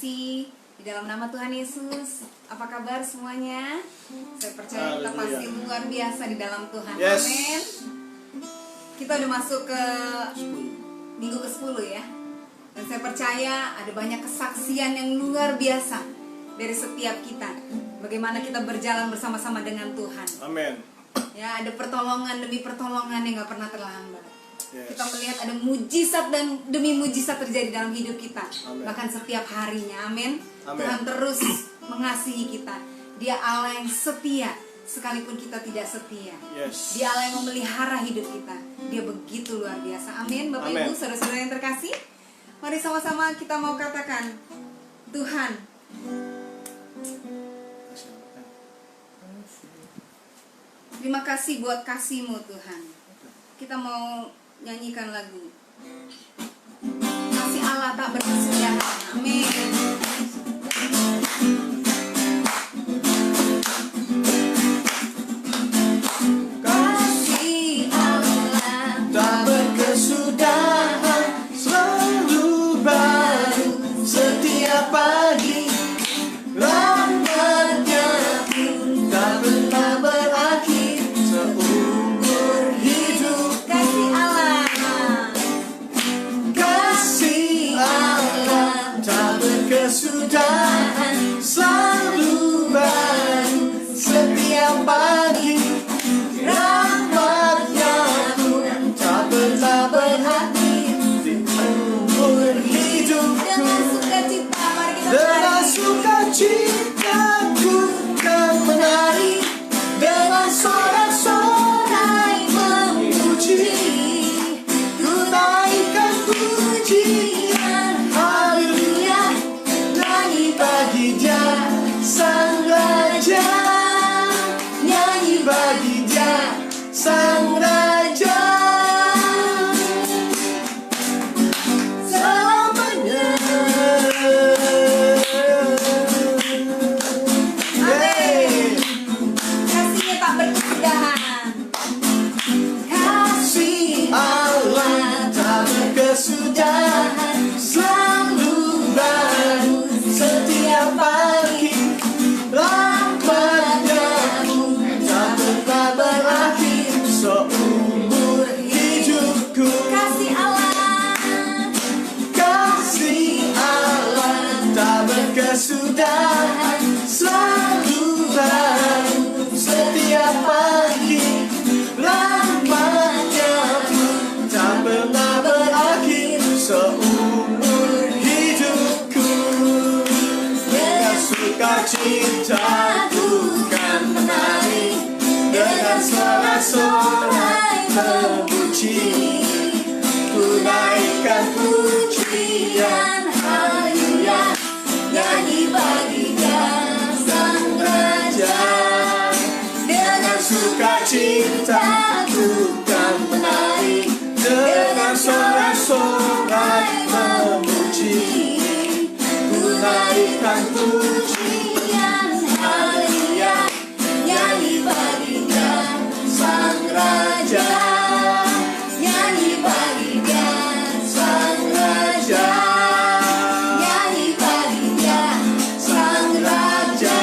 kasih di dalam nama Tuhan Yesus. Apa kabar semuanya? Saya percaya kita pasti luar biasa di dalam Tuhan. Yes. Amin. Kita udah masuk ke minggu ke-10 ya. Dan saya percaya ada banyak kesaksian yang luar biasa dari setiap kita. Bagaimana kita berjalan bersama-sama dengan Tuhan. Amin. Ya, ada pertolongan demi pertolongan yang gak pernah terlambat. Yes. Kita melihat ada mujizat dan demi mujizat terjadi dalam hidup kita. Amen. Bahkan setiap harinya. Amin. Amen. Tuhan terus mengasihi kita. Dia Allah yang setia sekalipun kita tidak setia. Yes. Dia Allah yang memelihara hidup kita. Dia begitu luar biasa. Amin. Bapak Amen. Ibu, saudara-saudara yang terkasih, mari sama-sama kita mau katakan, Tuhan, terima kasih buat kasih-Mu Tuhan. Kita mau nyanyikan lagu Kasih Allah tak berkesudahan. Amin. Kasih Allah Tak berkesudahan, selalu baru setiap pagi. Rahmatnya pun tak pernah berakhir seumur hidup. Kasih Allah. Kasih Allah tak berkesudahan, selalu baru setiap pagi. Rahmatnya pun tak pernah berakhir di umur hidupku. Dengan sukacita mari kita Dengan bernyanyi. sukacita ku kan menari, dengan sorak-sorai memuji, ku naikkan pujian, haleluya, nyanyi bagi Dia Sang Raja, nyanyi bagi Dia Sang Raja. Selamanya. Hey. Kasihnya tak berkesudahan. Kasih Allah tak berkesudahan, selalu baru setiap pagi. Rahmatnya pun tak pernah berakhir seumur hidupku. Kasih Allah. Kasih Allah tak berkesudahan, selalu baru setiap pagi. Rahmatnya pun tak pernah berakhir seumur hidupku. Dengan sukacita ku kan menari, dengan sorak-sorai memuji, ku naikkan pujian, haleluya, nyanyi bagi Dia Sang Raja. Dengan sukacita ku kan menari, dengan sorak-sorai memuji, ku naikkan pujian, haleluya, nyanyi bagi Dia Sang Raja, nyanyi bagi Dia Sang Raja, nyanyi bagi Dia Sang Raja.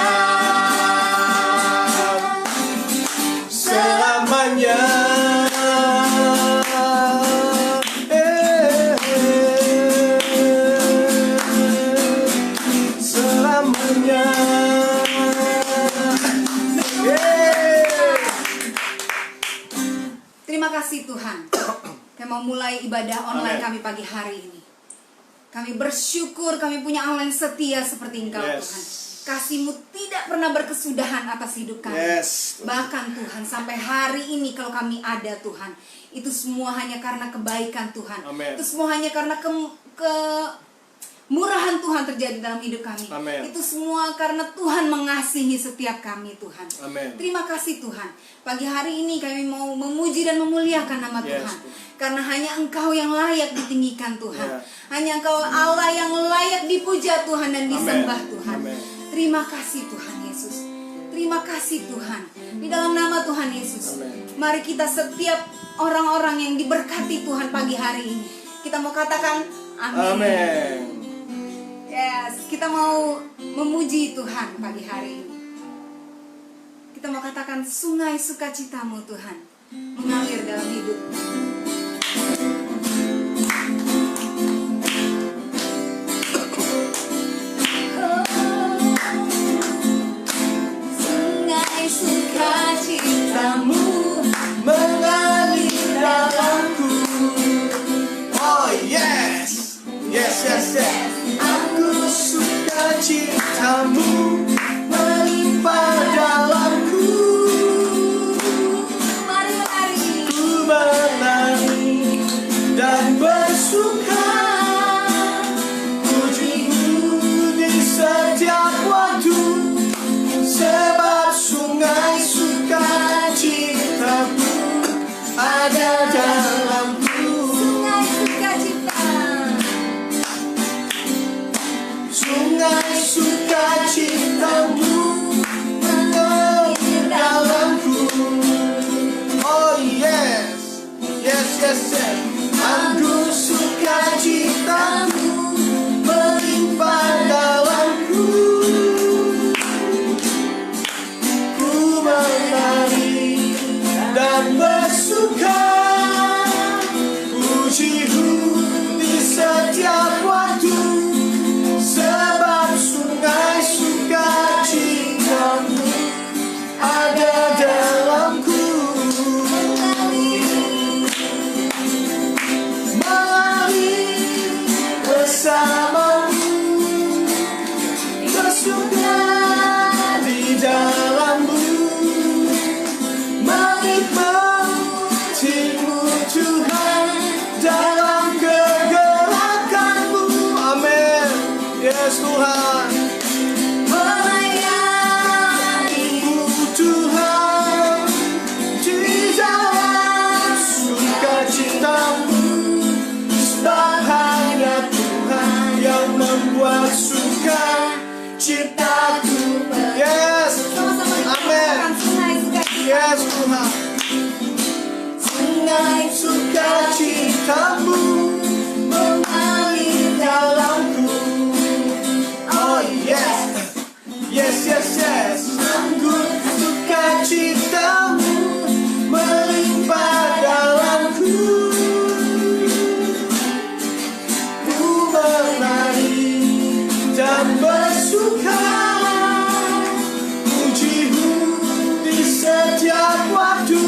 Selamanya. Selamanya. Terima kasih Tuhan. Kami mau mulai ibadah online Amin. kami pagi hari ini. Kami bersyukur kami punya Allah yang setia seperti Engkau Yes. Tuhan. Kasih-Mu tidak pernah berkesudahan atas hidup kami. Yes. Bahkan Tuhan sampai hari ini kalau kami ada Tuhan, itu semua hanya karena kebaikan Tuhan. Amin. Itu semua hanya karena kemurahan Tuhan terjadi dalam hidup kami. Amin. Itu semua karena Tuhan mengasihi setiap kami Tuhan. Amin. Terima kasih Tuhan. Pagi hari ini kami mau memuji dan memuliakan nama Yes, Tuhan. Tuhan. Karena hanya Engkau yang layak ditinggikan Tuhan. Ya. Hanya Engkau Allah yang layak dipuja Tuhan dan disembah Amin. Tuhan. Amin. Terima kasih Tuhan Yesus. Terima kasih Tuhan. Di dalam nama Tuhan Yesus. Amin. Mari kita setiap orang-orang yang diberkati Tuhan pagi hari ini, kita mau katakan amin. Amin. Ya, Kita mau memuji Tuhan pagi hari ini. Kita mau katakan sungai sukacitamu Tuhan mengalir dalam hidup. Sungai sukacitamu mengalir dalamku. Oh yes, yes, yes, yes. Aku suka cintamu melimpah dalamku. Mari-mari Ku menari dan bersuka, pujimu di setiap waktu, sebab sungai sukacitamu ada dalamku. sungai sukacita. Sungai sukacitamu mengalir dalamku. Oh yes, yes, yes, yes. Aku sukacitamu melimpah dalamku. Ku menari dan bersuka, pujimu di setiap waktu, sebab sungai sukacitamu ada dalamku. Mengalir bersamamu, bersuka di dalammu, menikmatimu Tuhan dalam kegelapanmu. Amin. Yes Tuhan. Melayanimu Tuhan di dalam sukacitamu, sebab hanya Tuhan yang membuat suka ciptaku. Yes. Sama-sama kita Amin. katakan sungai sukacita. Yes Tuhan. Sungai sukacitamu mengalir dalamku. Oh yes, yes, yes, yes. Anggur sukacitamu melimpah dalamku. Ku menari dan bersuka, pujimu di setiap waktu,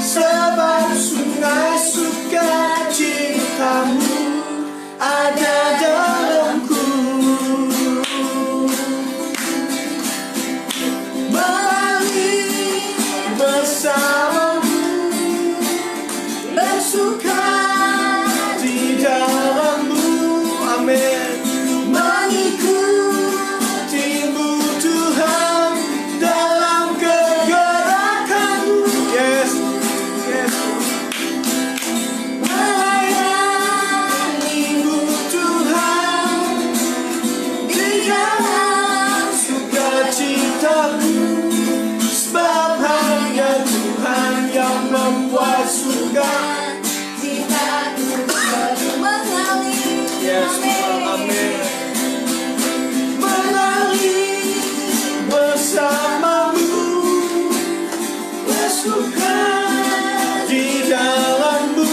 sebab sungai sukacitamu ada dalamku. Mengalir bersamamu, bersuka di dalammu. Amin. Mengikutimu Tuhan dalam kegerakanmu. Yes, yes. Melayanimu Tuhan di dalam sukacitamu, sebab hanya Tuhan yang membuat suka Citaku baru mengalir. Yes, amin. Mengalir bersamamu, bersuka di dalammu,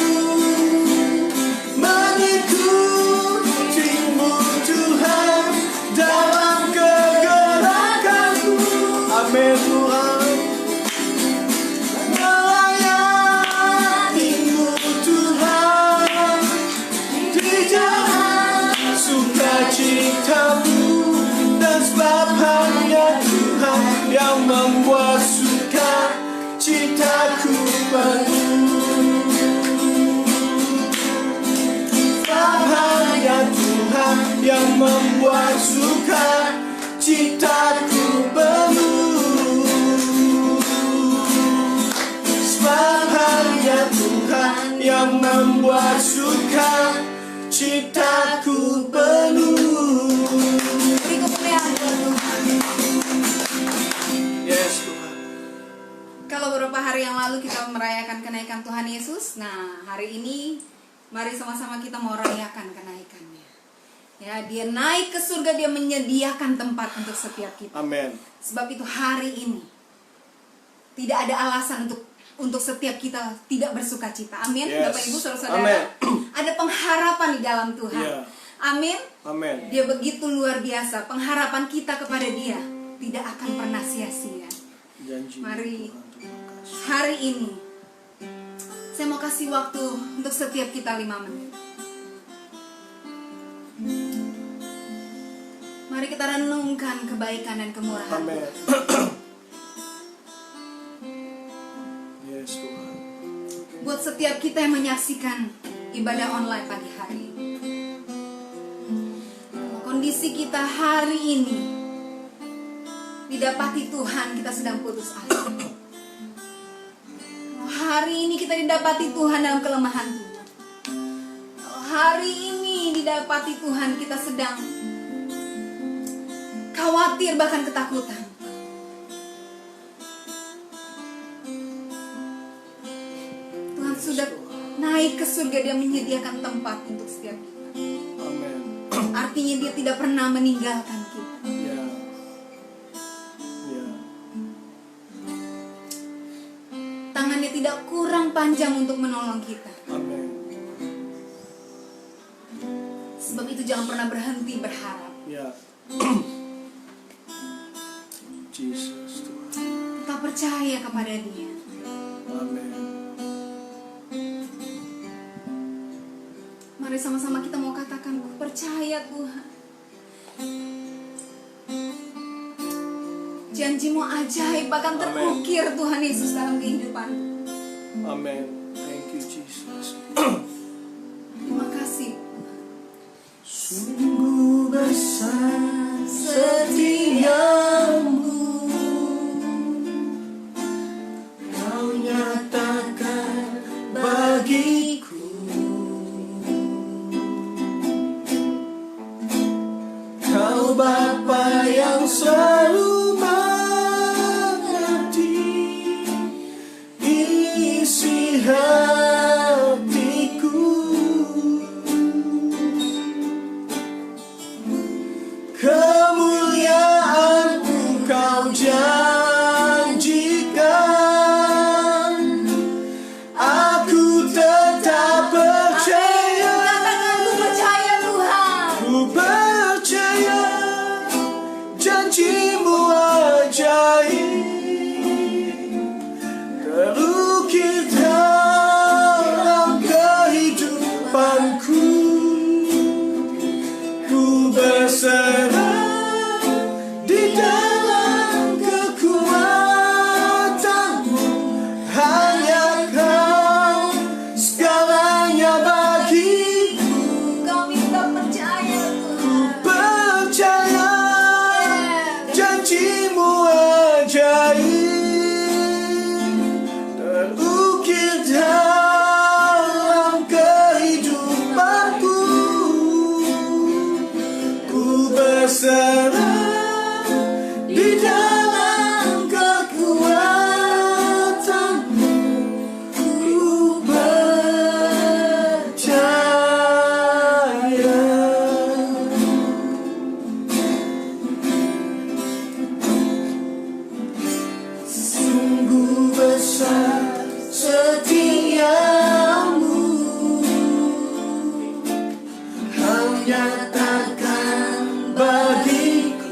mengikutimu Tuhan dalam kegerakanmu. Amin Tuhan. Melayanimu Tuhan di dalam sukacitamu, dan sebab hanya Tuhan yang membuat suka citaku penuh. Sebab hanya Tuhan yang membuat suka citaku penuh. Sebab hanya Tuhan yang membuat suka citaku penuh. Beri kemuliaan buat Tuhan. Yes Tuhan. Kalau beberapa hari yang lalu kita merayakan kenaikan Tuhan Yesus, nah hari ini mari sama-sama kita mau rayakan kenaikannya. Ya, dia naik ke surga, dia menyediakan tempat untuk setiap kita. Amin. Sebab itu hari ini tidak ada alasan untuk setiap kita tidak bersuka cita. Amin. Yes. Bapak Ibu saudara-saudara. Amin. Ada pengharapan di dalam Tuhan. Yeah. Amin. Amin. Dia begitu luar biasa. Pengharapan kita kepada Dia tidak akan pernah sia-sia. Janji Mari Tuhan, terima kasih. hari ini saya mau kasih waktu untuk setiap kita 5 menit. Mari kita renungkan kebaikan dan kemurahan Amin. Tuhan. Yes Tuhan. Buat setiap kita yang menyaksikan ibadah online pagi hari ini, kondisi kita hari ini didapati Tuhan kita sedang putus asa. Hari ini kita didapati Tuhan dalam kelemahan Tuhan. Hari ini didapati Tuhan kita sedang khawatir bahkan ketakutan. Tuhan sudah naik ke surga, dia menyediakan tempat untuk setiap kita. Amin. Artinya dia tidak pernah meninggalkan kita. Ya. Ya. Tangannya tidak kurang panjang untuk menolong kita. Amin. Sebab itu jangan pernah berhenti berharap. Ya. Jesus Tuhan. Kita percaya kepada dia. Amin. Mari sama-sama kita mau katakan, "Ku percaya Tuhan. Janjimu ajaib bahkan Amin. terukir Tuhan Yesus dalam kehidupan." Amin. Thank you Jesus. Terima kasih. Sungguh besar setiamu, Kau nyatakan bagiku. Kau Bapa yang selalu mengerti isi hatiku. Kemuliaan-Mu Kau janjikan, aku tetap percaya. Katakan, "Ku percaya Tuhan." Ku percaya janji-Mu ajaib, terukir dalam kehidupanku. Ku berserah di dalam kekuatan-Mu, hanya Kau segalanya bagiku. Kami tak percaya Tuhan. Percaya janji-Mu ajaib, terukir dalam kehidupanku. Ku berserah di dalam kekuatan-Mu. Ku percaya. Sungguh besar setiamu, Kau nyatakan bagiku.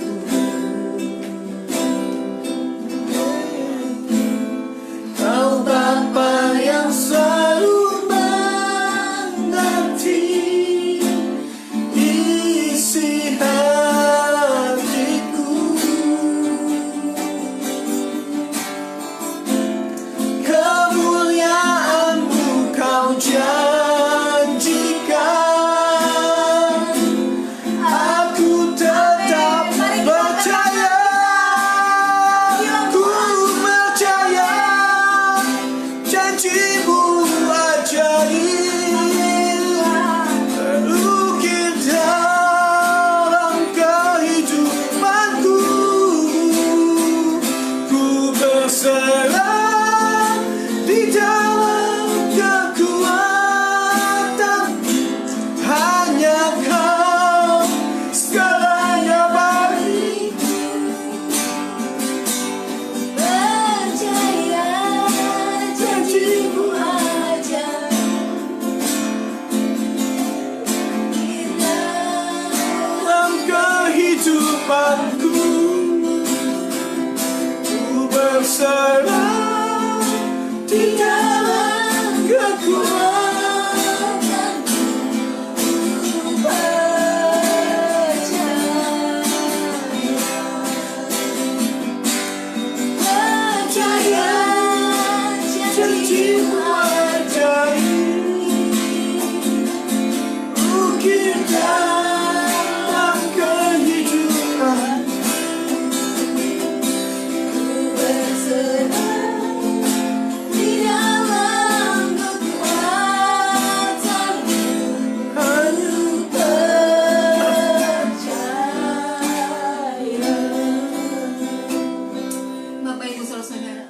di dalam kekuatanmu. Ku percaya janjimu ajaib, ukir dalam kehidupan. Ku berserah di dalam kekuatanmu, hanya percaya. Bapak Ibu Saudara-saudara,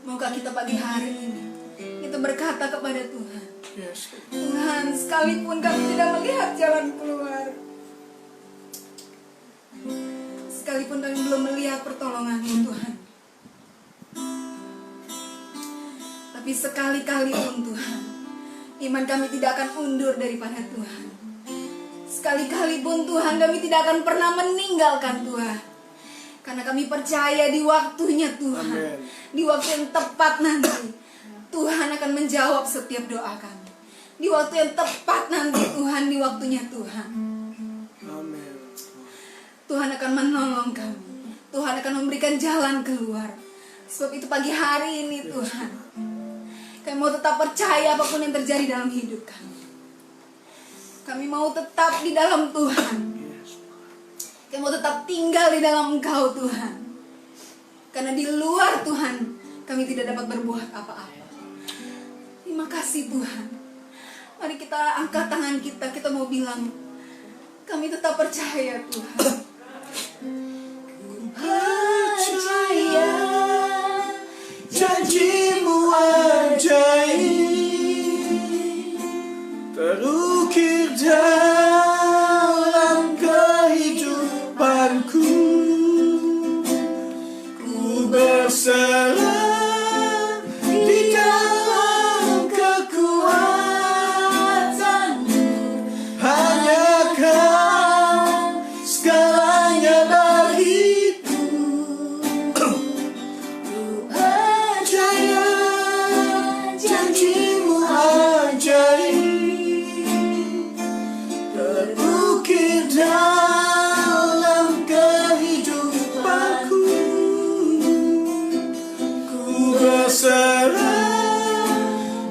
maukah kita pagi hari ini kita berkata kepada Tuhan, Yes. Tuhan, sekalipun kami tidak melihat jalan keluar, sekalipun kami belum melihat pertolongan-Mu Tuhan, tapi sekali-kali pun Tuhan, iman kami tidak akan undur daripada Tuhan. Sekali-kali pun Tuhan, kami tidak akan pernah meninggalkan Tuhan, karena kami percaya di waktunya Tuhan, Amen. di waktu yang tepat nanti Tuhan akan menjawab setiap doa kami. Di waktu yang tepat nanti Tuhan, di waktunya Tuhan, Amen. Tuhan akan menolong kami. Tuhan akan memberikan jalan keluar. Sebab itu pagi hari ini Tuhan, kami mau tetap percaya apapun yang terjadi dalam hidup kami. Kami mau tetap di dalam Tuhan. Kami mau tetap tinggal di dalam Engkau Tuhan. Karena di luar Tuhan, kami tidak dapat berbuat apa-apa. Terima kasih Tuhan. Mari kita angkat tangan kita mau bilang, kami tetap percaya Tuhan. Percaya janjimu ajaib, terukir dalam kehidupanku. Ku berserah di dalam kekuatanmu, hanya Kau segalanya bagiku. Ku percaya janjimu ajaib, terukir dalam kehidupanku. Ku berserah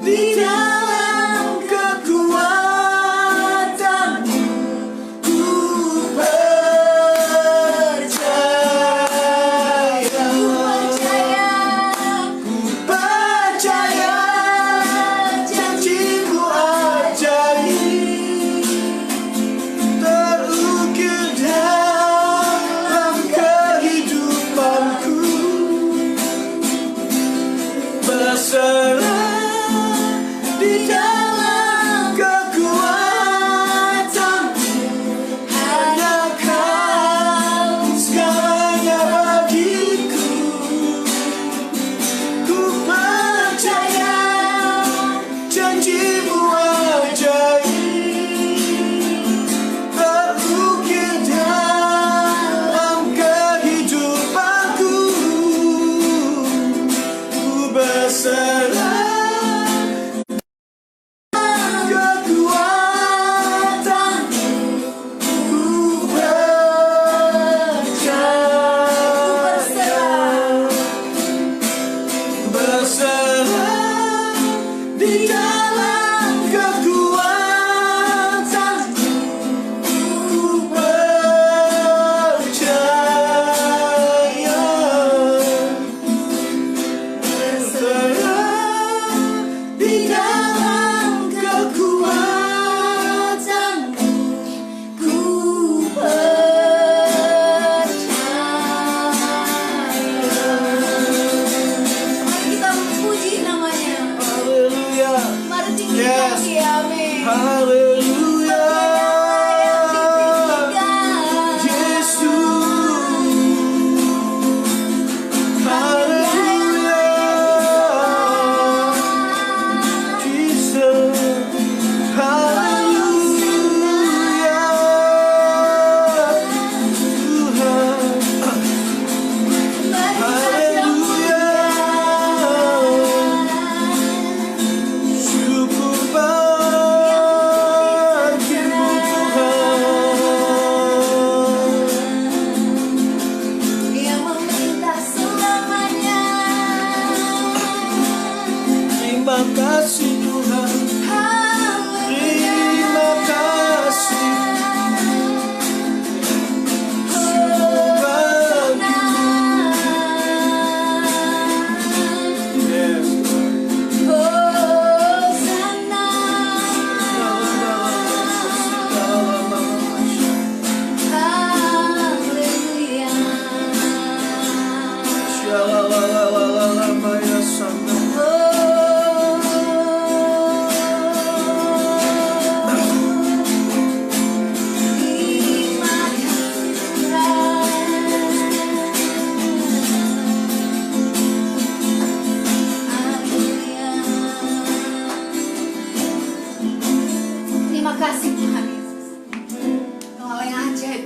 di dalam kekuatanmu. Ku percaya, percaya janjimu ajaib, terukir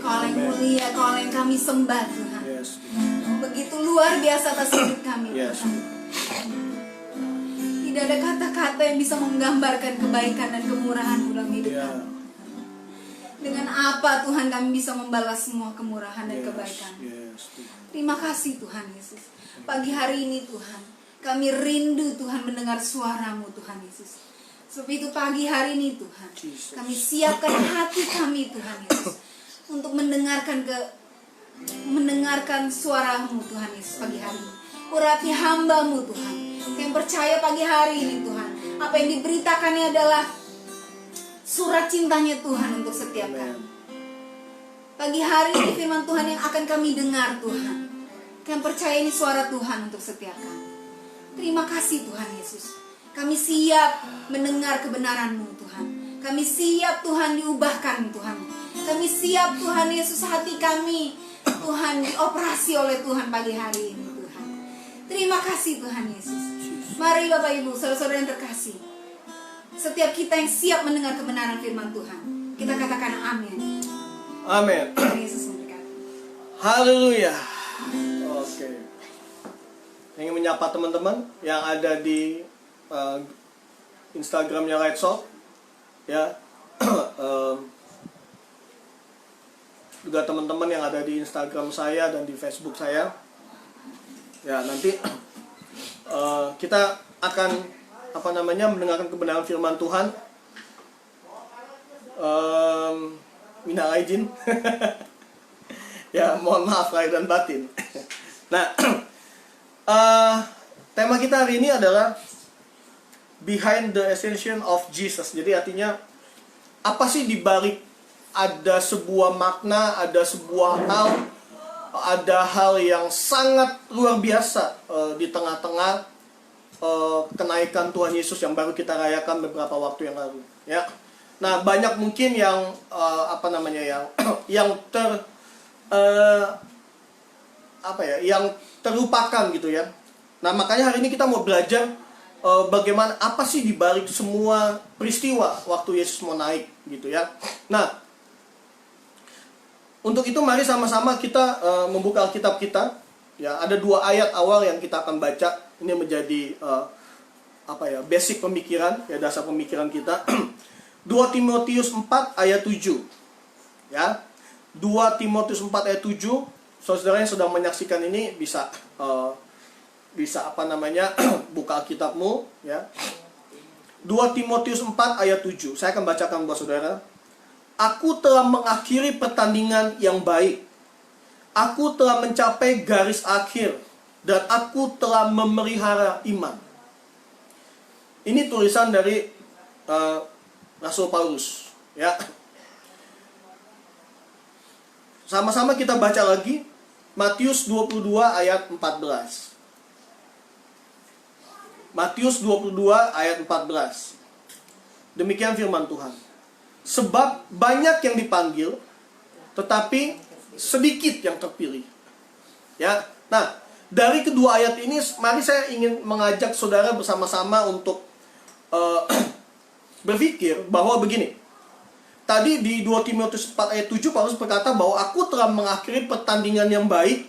Kau yang mulia, Kau yang kami sembah Tuhan. Yes. Begitu luar biasa atas hidup kami Yes. Tuhan. Tidak ada kata-kata yang bisa menggambarkan kebaikan dan kemurahan dalam hidup Ya. kami. Dengan apa Tuhan kami bisa membalas semua kemurahan dan Yes. kebaikan. Yes. Terima kasih Tuhan Yesus. Pagi hari ini Tuhan, kami rindu Tuhan mendengar suara-Mu Tuhan Yesus. Sebab itu pagi hari ini Tuhan, Jesus. kami siapkan hati kami Tuhan Yesus untuk mendengarkan suara-Mu Tuhan Yesus pagi hari ini. Urapi hamba-Mu Tuhan yang percaya pagi hari ini Tuhan, apa yang diberitakannya adalah surat cintanya Tuhan untuk setiap kami. Pagi hari ini firman Tuhan yang akan kami dengar Tuhan, yang percaya ini suara Tuhan untuk setiap kami. Terima kasih Tuhan Yesus. Kami siap mendengar kebenaran-Mu Tuhan. Kami siap Tuhan diubahkan Tuhan. Kami siap Tuhan Yesus, hati kami Tuhan dioperasi oleh Tuhan pagi hari ini Tuhan. Terima kasih Tuhan Yesus. Mari Bapak Ibu, saudara-saudara yang terkasih, setiap kita yang siap mendengar kebenaran firman Tuhan, kita katakan amin. Amin. Tuhan Yesus memberkati. Haleluya. Oke. Ingin menyapa teman-teman yang ada di Instagramnya Right Soul, ya. Juga teman-teman yang ada di Instagram saya dan di Facebook saya. Ya, nanti kita akan mendengarkan kebenaran firman Tuhan. Minal aidin. Ya, mohon maaf lahir dan batin. Nah, tema kita hari ini adalah Behind the Ascension of Jesus. Jadi artinya, apa sih dibalik ada sebuah makna, ada sebuah hal, ada hal yang sangat luar biasa di tengah-tengah kenaikan Tuhan Yesus yang baru kita rayakan beberapa waktu yang lalu, ya. Nah, banyak mungkin yang yang terlupakan gitu ya. Nah, makanya hari ini kita mau belajar bagaimana, apa sih dibalik semua peristiwa waktu Yesus mau naik gitu ya. Nah, untuk itu mari sama-sama kita membuka Alkitab kita. Ya, ada 2 ayat awal yang kita akan baca. Ini menjadi basic pemikiran, ya, dasar pemikiran kita. 2 Timotius 4 ayat 7. Ya. 2 Timotius 4 ayat 7. Saudara yang sedang menyaksikan ini bisa buka Alkitabmu, ya. 2 Timotius 4 ayat 7. Saya akan bacakan buat saudara. Aku telah mengakhiri pertandingan yang baik. Aku telah mencapai garis akhir. Dan aku telah memelihara iman. Ini tulisan dari Rasul Paulus, ya. Sama-sama kita baca lagi Matius 22 ayat 14. Matius 22 ayat 14. Demikian firman Tuhan. Sebab banyak yang dipanggil, tetapi sedikit yang terpilih. Ya. Nah, dari kedua ayat ini, mari saya ingin mengajak saudara bersama-sama untuk berpikir bahwa begini. Tadi di 2 Timotius 4 ayat 7 Paulus berkata bahwa aku telah mengakhiri pertandingan yang baik,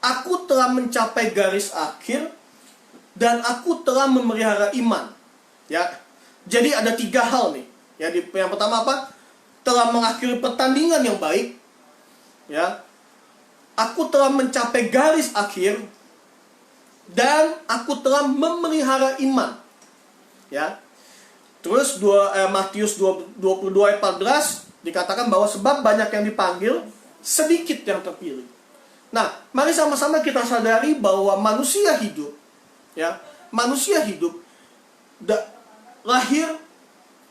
aku telah mencapai garis akhir, dan aku telah memelihara iman. Ya. Jadi ada 3 hal nih. Ya, yang pertama apa? Telah mengakhiri pertandingan yang baik. Ya. Aku telah mencapai garis akhir, dan aku telah memelihara iman. Ya. Terus Matius 22 ayat 14 dikatakan bahwa sebab banyak yang dipanggil, sedikit yang terpilih. Nah, mari sama-sama kita sadari bahwa manusia hidup, ya, manusia hidup lahir,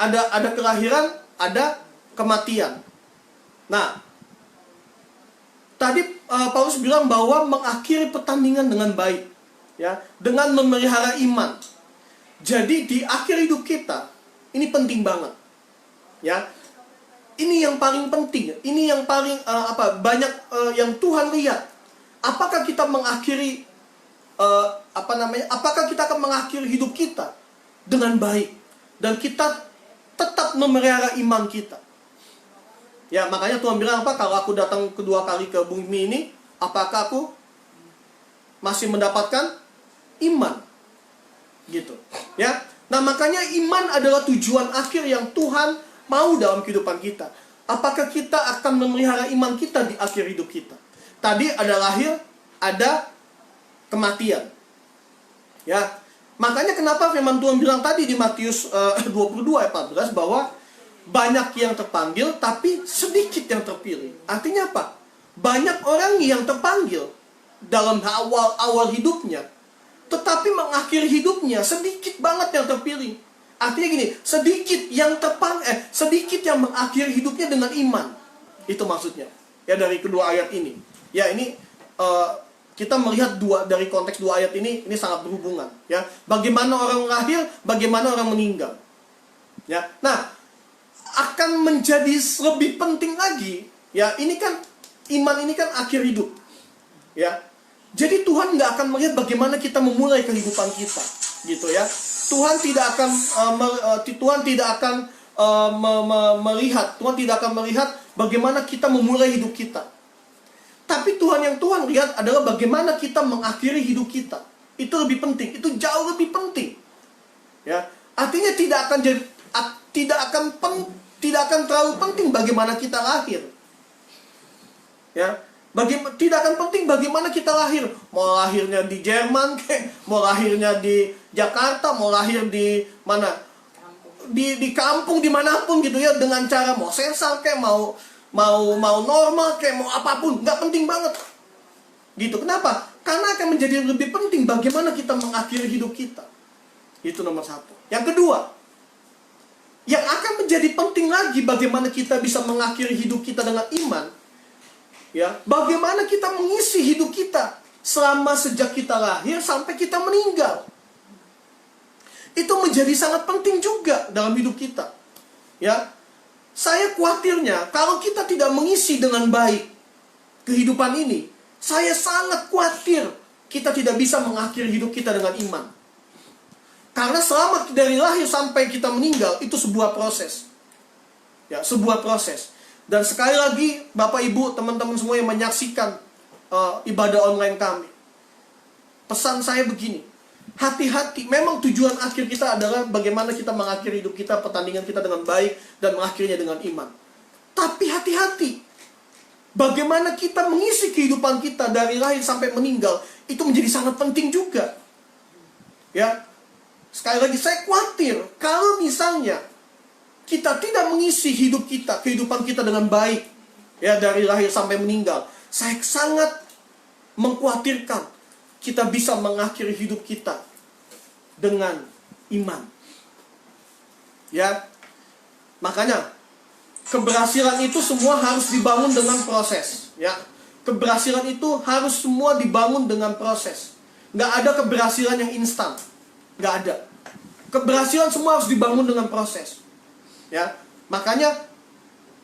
ada kelahiran, ada kematian. Nah, tadi Paulus bilang bahwa mengakhiri pertandingan dengan baik, ya, dengan memelihara iman. Jadi di akhir hidup kita, ini penting banget, ya. Ini yang paling penting, ini yang paling banyak yang Tuhan lihat. Apakah kita mengakhiri apakah kita akan mengakhiri hidup kita dengan baik, dan kita tetap memelihara iman kita. Ya, makanya Tuhan bilang apa? Kalau aku datang kedua kali ke bumi ini, apakah aku masih mendapatkan iman? Gitu. Ya. Nah, makanya iman adalah tujuan akhir yang Tuhan mau dalam kehidupan kita. Apakah kita akan memelihara iman kita di akhir hidup kita? Tadi ada lahir, ada kematian. Ya. Makanya kenapa firman Tuhan bilang tadi di Matius 22 ayat 14 bahwa banyak yang terpanggil tapi sedikit yang terpilih. Artinya apa? Banyak orang yang terpanggil dalam awal hidupnya, tetapi mengakhiri hidupnya sedikit banget yang terpilih. Artinya gini, sedikit yang mengakhiri hidupnya dengan iman. Itu maksudnya. Ya, dari kedua ayat ini. Ya, ini kita melihat dari konteks dua ayat ini sangat berhubungan. Ya, bagaimana orang lahir, bagaimana orang meninggal. Ya, nah, akan menjadi lebih penting lagi. Ya, ini kan iman ini kan akhir hidup. Ya, jadi Tuhan nggak akan melihat bagaimana kita memulai kehidupan kita, gitu ya. Tuhan tidak akan melihat bagaimana kita memulai hidup kita. Tapi yang Tuhan lihat adalah bagaimana kita mengakhiri hidup kita. Itu lebih penting, itu jauh lebih penting. Ya, artinya tidak akan terlalu penting bagaimana kita lahir. Ya, tidak akan penting bagaimana kita lahir. Mau lahirnya di Jerman, mau lahirnya di Jakarta, mau lahir di mana? Di kampung dimanapun gitu ya, dengan cara mau sesar mau normal mau apapun, nggak penting banget. Gitu. Kenapa? Karena akan menjadi lebih penting bagaimana kita mengakhiri hidup kita. Itu nomor satu. Yang kedua, yang akan menjadi penting lagi bagaimana kita bisa mengakhiri hidup kita dengan iman. Ya, bagaimana kita mengisi hidup kita selama sejak kita lahir sampai kita meninggal. Itu menjadi sangat penting juga dalam hidup kita. Ya, saya khawatirnya kalau kita tidak mengisi dengan baik kehidupan ini, saya sangat khawatir kita tidak bisa mengakhiri hidup kita dengan iman. Karena selama dari lahir sampai kita meninggal itu sebuah proses. Ya, sebuah proses. Dan sekali lagi Bapak Ibu, teman-teman semua yang menyaksikan ibadah online kami, pesan saya begini, hati-hati. Memang tujuan akhir kita adalah bagaimana kita mengakhiri hidup kita, pertandingan kita dengan baik dan mengakhirinya dengan iman. Tapi hati-hati, bagaimana kita mengisi kehidupan kita dari lahir sampai meninggal, itu menjadi sangat penting juga. Ya, sekali lagi saya khawatir kalau misalnya kita tidak mengisi hidup kita, kehidupan kita dengan baik, ya, dari lahir sampai meninggal, saya sangat mengkhawatirkan kita bisa mengakhiri hidup kita dengan iman. Ya, makanya keberhasilan itu semua harus dibangun dengan proses. Ya, keberhasilan itu harus semua dibangun dengan proses. Nggak ada keberhasilan yang instan. Nggak ada. Keberhasilan semua harus dibangun dengan proses. Ya, makanya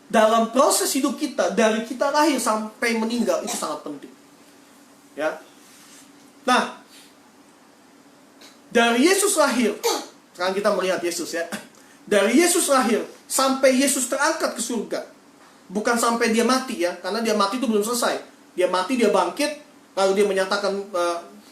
dalam proses hidup kita dari kita lahir sampai meninggal itu sangat penting. Ya. Nah, dari Yesus lahir, sekarang kita melihat Yesus ya. Dari Yesus lahir sampai Yesus terangkat ke surga. Bukan sampai dia mati ya, karena dia mati itu belum selesai. Dia mati, dia bangkit, lalu dia menyatakan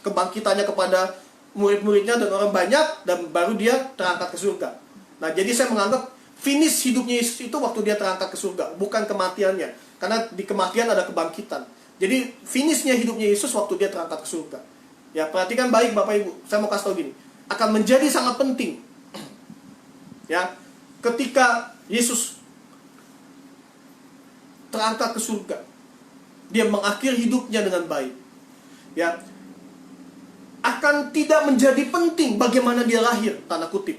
kebangkitannya kepada murid-muridnya dan orang banyak, dan baru dia terangkat ke surga. Nah, jadi saya menganggap finish hidupnya Yesus itu waktu dia terangkat ke surga, bukan kematiannya. Karena di kematian ada kebangkitan. Jadi finishnya hidupnya Yesus waktu dia terangkat ke surga. Ya, perhatikan baik Bapak Ibu. Saya mau kasih tahu gini, akan menjadi sangat penting. Ya, ketika Yesus terangkat ke surga, dia mengakhiri hidupnya dengan baik. Ya, akan tidak menjadi penting bagaimana dia lahir, tanda kutip.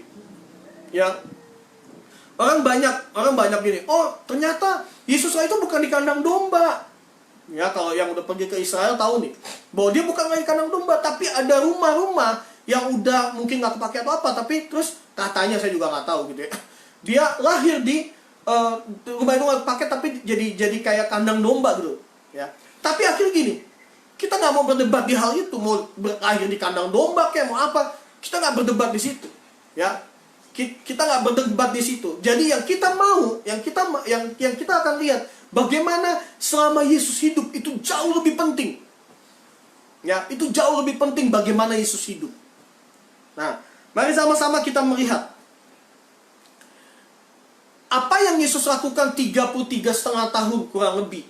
Ya, orang banyak gini, oh ternyata Yesus itu bukan di kandang domba. Ya, kalau yang udah pergi ke Israel tahu nih, bahwa dia bukan lagi kandang domba, tapi ada rumah-rumah yang udah mungkin nggak kepake atau apa, tapi terus katanya, saya juga nggak tahu gitu ya, dia lahir di rumah itu nggak kepake, tapi jadi kayak kandang domba gitu. Ya, tapi akhirnya gini, kita nggak mau berdebat di hal itu, mau lahir di kandang domba kayak mau apa, kita nggak berdebat di situ. Ya, Kita nggak berdebat di situ. Jadi yang kita mau, yang kita akan lihat bagaimana selama Yesus hidup itu jauh lebih penting. Ya, itu jauh lebih penting bagaimana Yesus hidup. Nah, mari sama-sama kita melihat apa yang Yesus lakukan 33,5 tahun kurang lebih.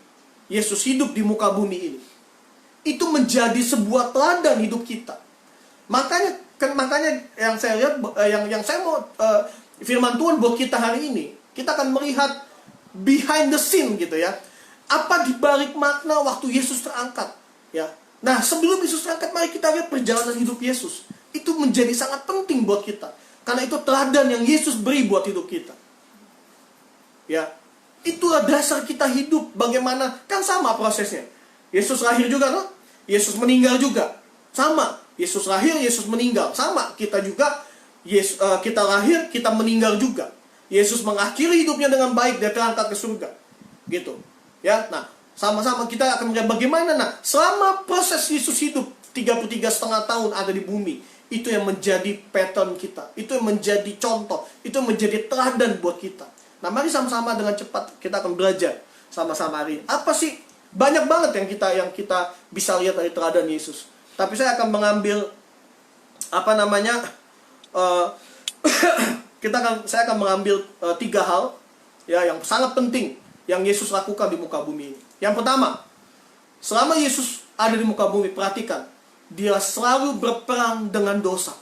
Yesus hidup di muka bumi ini. Itu menjadi sebuah teladan hidup kita. Makanya yang saya lihat, yang saya mau firman Tuhan buat kita hari ini, kita akan melihat behind the scene gitu ya. Apa dibalik makna waktu Yesus terangkat, ya. Nah, sebelum Yesus terangkat, mari kita lihat perjalanan hidup Yesus. Itu menjadi sangat penting buat kita, karena itu teladan yang Yesus beri buat hidup kita. Ya, itulah dasar kita hidup. Bagaimana, kan sama prosesnya. Yesus lahir juga, no? Yesus meninggal juga, sama. Yesus lahir, Yesus meninggal, sama. Kita juga, kita lahir, kita meninggal juga. Yesus mengakhiri hidupnya dengan baik, dia terangkat ke surga, gitu. Ya, nah, sama-sama kita akan melihat bagaimana. Nah, selama proses Yesus hidup 33,5 tahun ada di bumi, itu yang menjadi pattern kita, itu yang menjadi contoh, itu yang menjadi teladan buat kita. Nah, mari sama-sama dengan cepat kita akan belajar sama-sama hari ini. Apa sih? Banyak banget yang kita bisa lihat dari teladan Yesus. Tapi saya akan mengambil saya akan mengambil 3 hal ya yang sangat penting yang Yesus lakukan di muka bumi ini. Yang pertama, selama Yesus ada di muka bumi, perhatikan, dia selalu berperang dengan dosa.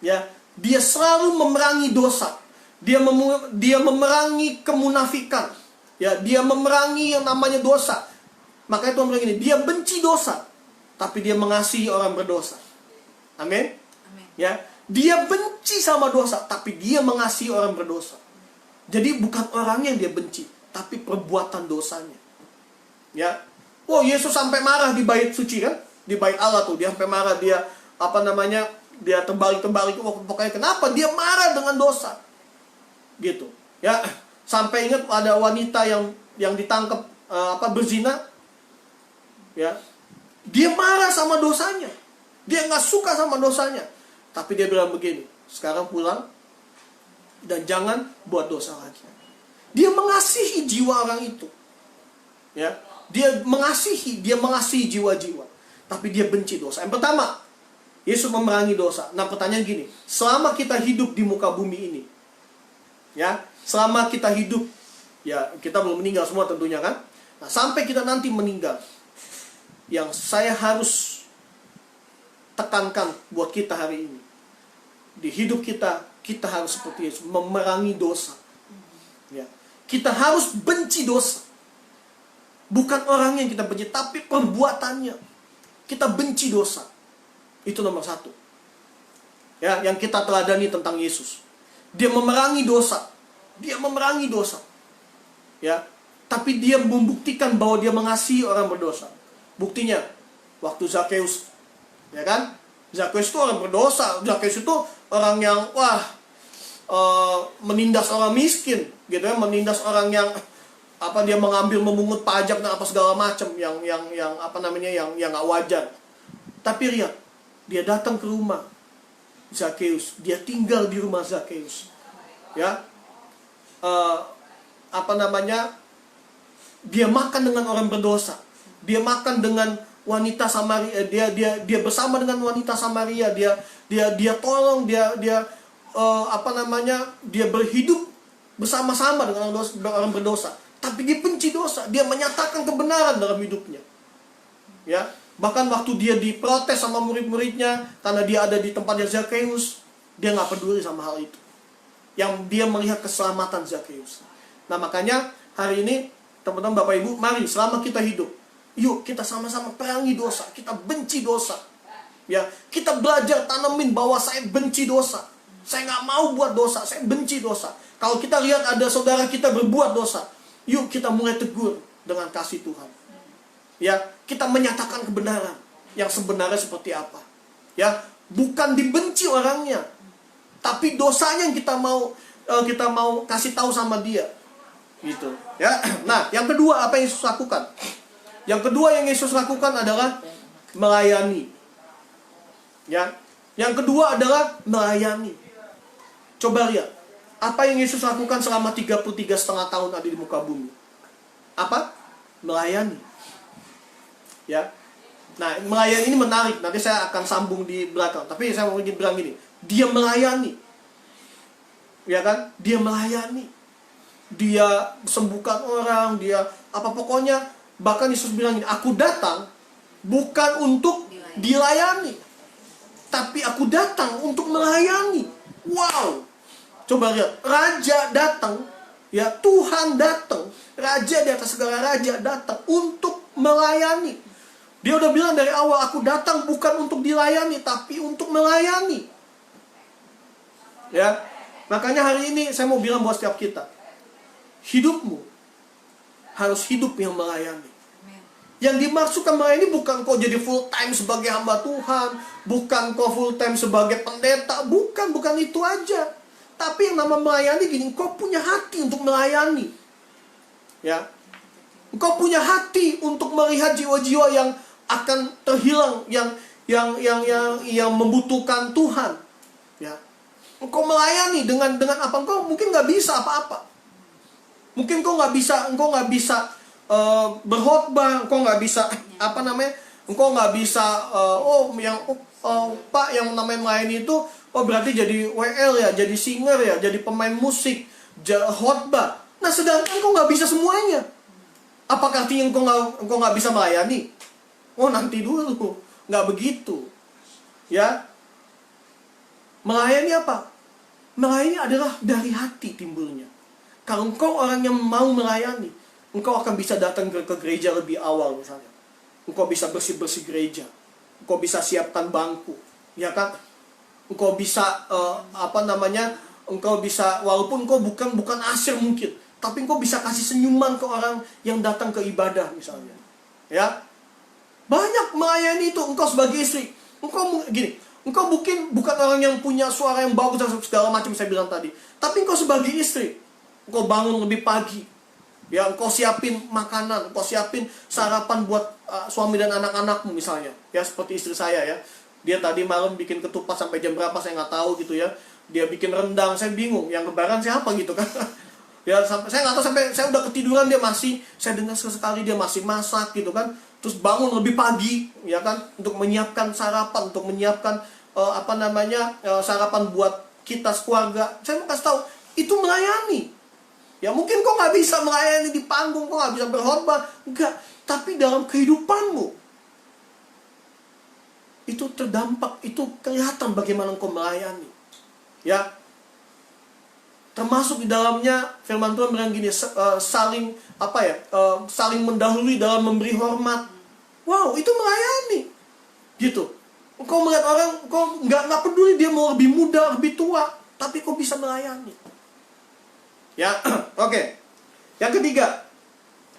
Ya, dia selalu memerangi dosa. Dia memerangi kemunafikan. Ya, dia memerangi yang namanya dosa. Makanya Tuhan bilang ini, dia benci dosa, tapi dia mengasihi orang berdosa. Amin. Ya, dia benci sama dosa, tapi dia mengasihi orang berdosa. Jadi bukan orangnya yang dia benci, tapi perbuatan dosanya. Ya. Oh, Yesus sampai marah di bait suci kan? Di bait Allah tuh, dia sampai marah, dia dia terbalik-terbalik. Pokoknya kenapa dia marah dengan dosa? Gitu. Ya, sampai ingat ada wanita yang ditangkap berzina. Ya. Dia marah sama dosanya. Dia nggak suka sama dosanya. Tapi dia bilang begini, sekarang pulang dan jangan buat dosa lagi. Dia mengasihi jiwa orang itu. Ya, dia mengasihi jiwa-jiwa. Tapi dia benci dosa. Yang pertama, Yesus memerangi dosa. Nah, pertanyaan gini, selama kita hidup di muka bumi ini, ya, selama kita hidup, ya, kita belum meninggal semua tentunya kan. Nah, sampai kita nanti meninggal, yang saya harus tekankan buat kita hari ini, di hidup kita harus seperti Yesus, memerangi dosa. Ya. Kita harus benci dosa. Bukan orang yang kita benci, tapi perbuatannya. Kita benci dosa. Itu nomor 1. Ya, yang kita teladani tentang Yesus. Dia memerangi dosa. Dia memerangi dosa. Ya, tapi dia membuktikan bahwa dia mengasihi orang berdosa. Buktinya, waktu Zakheus, ya kan? Zakheus itu orang berdosa. Zakheus itu orang yang menindas orang miskin, gitu ya, menindas orang yang dia mengambil, memungut pajak dan apa segala macam yang nggak wajar. Tapi lihat, dia datang ke rumah Zakheus, dia tinggal di rumah Zakheus, ya, dia makan dengan orang berdosa, dia makan dengan wanita Samaria, dia bersama dengan wanita Samaria, dia tolong, dia berhidup bersama-sama dengan orang berdosa. Tapi dia benci dosa, dia menyatakan kebenaran dalam hidupnya. Ya, bahkan waktu dia diprotes sama murid-muridnya karena dia ada di tempatnya Zakheus, dia nggak peduli sama hal itu. Yang dia melihat keselamatan Zakheus. Nah, makanya hari ini teman-teman, Bapak Ibu, mari selama kita hidup, yuk kita sama-sama perangi dosa, kita benci dosa. Ya, kita belajar tanamin bahwa saya benci dosa. Saya nggak mau buat dosa, saya benci dosa. Kalau kita lihat ada saudara kita berbuat dosa, yuk kita mulai tegur dengan kasih Tuhan. Ya, kita menyatakan kebenaran yang sebenarnya seperti apa. Ya, bukan dibenci orangnya, tapi dosanya yang kita mau kasih tahu sama dia. Gitu. Ya. Nah, yang kedua apa yang Yesus lakukan? Yang kedua yang Yesus lakukan adalah melayani. Ya. Yang kedua adalah melayani. Coba lihat, apa yang Yesus lakukan selama 33,5 tahun ada di muka bumi? Apa? Melayani. Ya. Nah, melayani ini menarik. Nanti saya akan sambung di belakang. Tapi saya mau bilang gini, dia melayani. Ya kan? Dia melayani. Dia sembuhkan orang, dia apa pokoknya. Bahkan Yesus bilang gini, aku datang bukan untuk dilayani, tapi aku datang untuk melayani. Wow. Coba lihat, raja datang, ya, Tuhan datang, raja di atas segala raja datang untuk melayani. Dia udah bilang dari awal, aku datang bukan untuk dilayani, tapi untuk melayani. Ya, makanya hari ini saya mau bilang buat setiap kita, hidupmu harus hidup yang melayani. Yang dimaksudkan melayani bukan kau jadi full time sebagai hamba Tuhan, bukan kau full time sebagai pendeta, bukan itu aja. Tapi yang nama melayani gini, kau punya hati untuk melayani. Ya. Kau punya hati untuk melihat jiwa-jiwa yang akan terhilang, yang membutuhkan Tuhan. Ya. Engkau melayani dengan apa? Engkau mungkin nggak bisa apa-apa. Mungkin engkau nggak bisa berkhotbah, engkau nggak bisa engkau nggak bisa Pak, yang namanya melayani itu berarti jadi WL ya, jadi singer ya, jadi pemain musik, khotbah. Nah, sedangkan engkau nggak bisa semuanya. Apakah artinya engkau nggak bisa melayani? Oh, nanti dulu. Nggak begitu. Ya. Melayani apa? Melayani adalah dari hati timbulnya. Kalau engkau orang yang mau melayani, engkau akan bisa datang ke gereja lebih awal misalnya. Engkau bisa bersih-bersih gereja. Engkau bisa siapkan bangku. Ya kan? Engkau bisa engkau bisa, walaupun engkau bukan asir mungkin, tapi engkau bisa kasih senyuman ke orang yang datang ke ibadah misalnya. Ya. Banyak melayani itu. Engkau sebagai istri, engkau bukan orang yang punya suara yang bagus dan segala macam saya bilang tadi, tapi engkau sebagai istri, engkau bangun lebih pagi, ya, engkau siapin makanan, engkau siapin sarapan buat suami dan anak-anakmu misalnya, ya, seperti istri saya ya, dia tadi malam bikin ketupat sampai jam berapa saya nggak tahu gitu ya, dia bikin rendang, saya bingung, yang lebaran siapa gitu kan. Ya, saya nggak tahu, sampai saya udah ketiduran dia masih, saya dengar sekali dia masih masak gitu kan. Terus bangun lebih pagi, ya kan, untuk menyiapkan sarapan, untuk menyiapkan sarapan buat kita sekeluarga. Saya mau kasih tahu, itu melayani. Ya, mungkin kau nggak bisa melayani di panggung, kau nggak bisa berkhotbah, enggak. Tapi dalam kehidupanmu, itu terdampak, itu kelihatan bagaimana kau melayani. Ya, termasuk di dalamnya firman Tuhan bilang gini, saling mendahului dalam memberi hormat. Wow, itu melayani. Gitu. Engkau melihat orang, kau nggak peduli dia mau lebih muda, lebih tua, tapi kau bisa melayani. Ya, oke. Yang ketiga,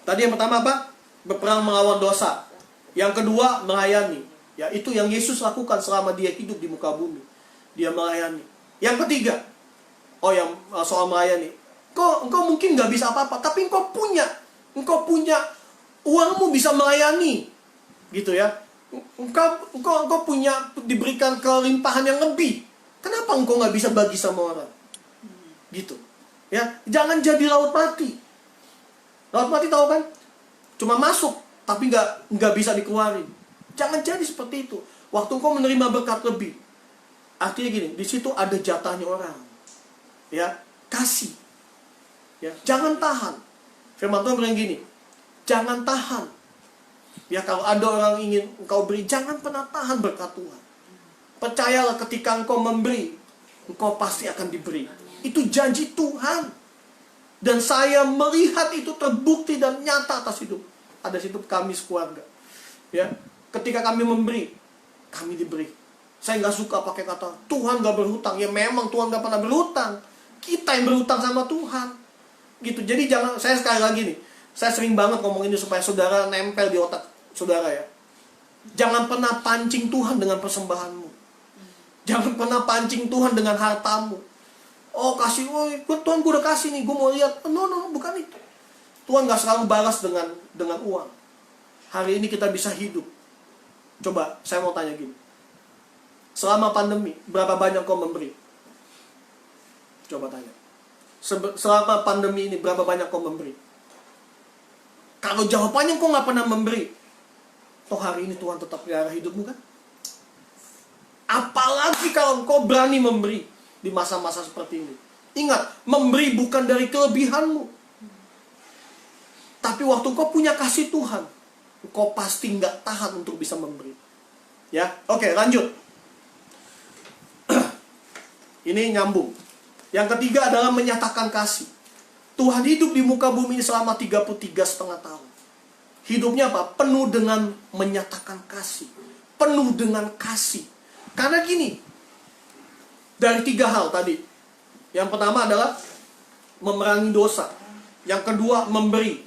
tadi yang pertama apa? Berperang melawan dosa. Yang kedua, melayani. Ya, itu yang Yesus lakukan selama dia hidup di muka bumi. Dia melayani. Yang ketiga, soal melayani. Engkau mungkin nggak bisa apa-apa, tapi engkau punya uangmu bisa melayani. Gitu ya. Engkau punya, diberikan kelimpahan yang lebih. Kenapa engkau nggak bisa bagi sama orang? Gitu. Ya, jangan jadi laut mati. Laut mati tahu kan? Cuma masuk, tapi nggak bisa dikeluarin. Jangan jadi seperti itu. Waktu engkau menerima berkat lebih, artinya gini, di situ ada jatahnya orang. Ya, kasih. Ya, jangan tahan. Firman Tuhan bilang gini, jangan tahan. Ya, kalau ada orang ingin engkau beri, jangan pernah tahan berkat Tuhan. Percayalah, ketika engkau memberi, engkau pasti akan diberi. Itu janji Tuhan. Dan saya melihat itu terbukti dan nyata atas hidup kami sekeluarga. Ya, ketika kami memberi, kami diberi. Saya nggak suka pakai kata Tuhan nggak berhutang. Ya, memang Tuhan nggak pernah berhutang. Kita yang berhutang sama Tuhan. Gitu. Jadi jangan, saya sekali lagi nih, saya sering banget ngomong ini supaya saudara nempel di otak saudara ya. Jangan pernah pancing Tuhan dengan persembahanmu. Jangan pernah pancing Tuhan dengan hartamu. Oh, kasih, Tuhan gue udah kasih nih, gue mau lihat. No, bukan itu. Tuhan gak selalu balas dengan uang. Hari ini kita bisa hidup. Coba, saya mau tanya gini. Selama pandemi, berapa banyak kau memberi? Coba tanya. Selama pandemi ini berapa banyak kau memberi? Kalau jawabannya kau nggak pernah memberi, toh hari ini Tuhan tetap pelihara hidupmu kan? Apalagi kalau kau berani memberi di masa-masa seperti ini. Ingat, memberi bukan dari kelebihanmu. Tapi waktu kau punya kasih Tuhan, kau pasti nggak tahan untuk bisa memberi. Ya, oke, lanjut. Ini nyambung. Yang ketiga adalah menyatakan kasih. Tuhan hidup di muka bumi ini selama 33,5 tahun. Hidupnya apa? Penuh dengan menyatakan kasih. Penuh dengan kasih. Karena gini, dari 3 hal tadi. Yang pertama adalah memerangi dosa. Yang kedua, memberi.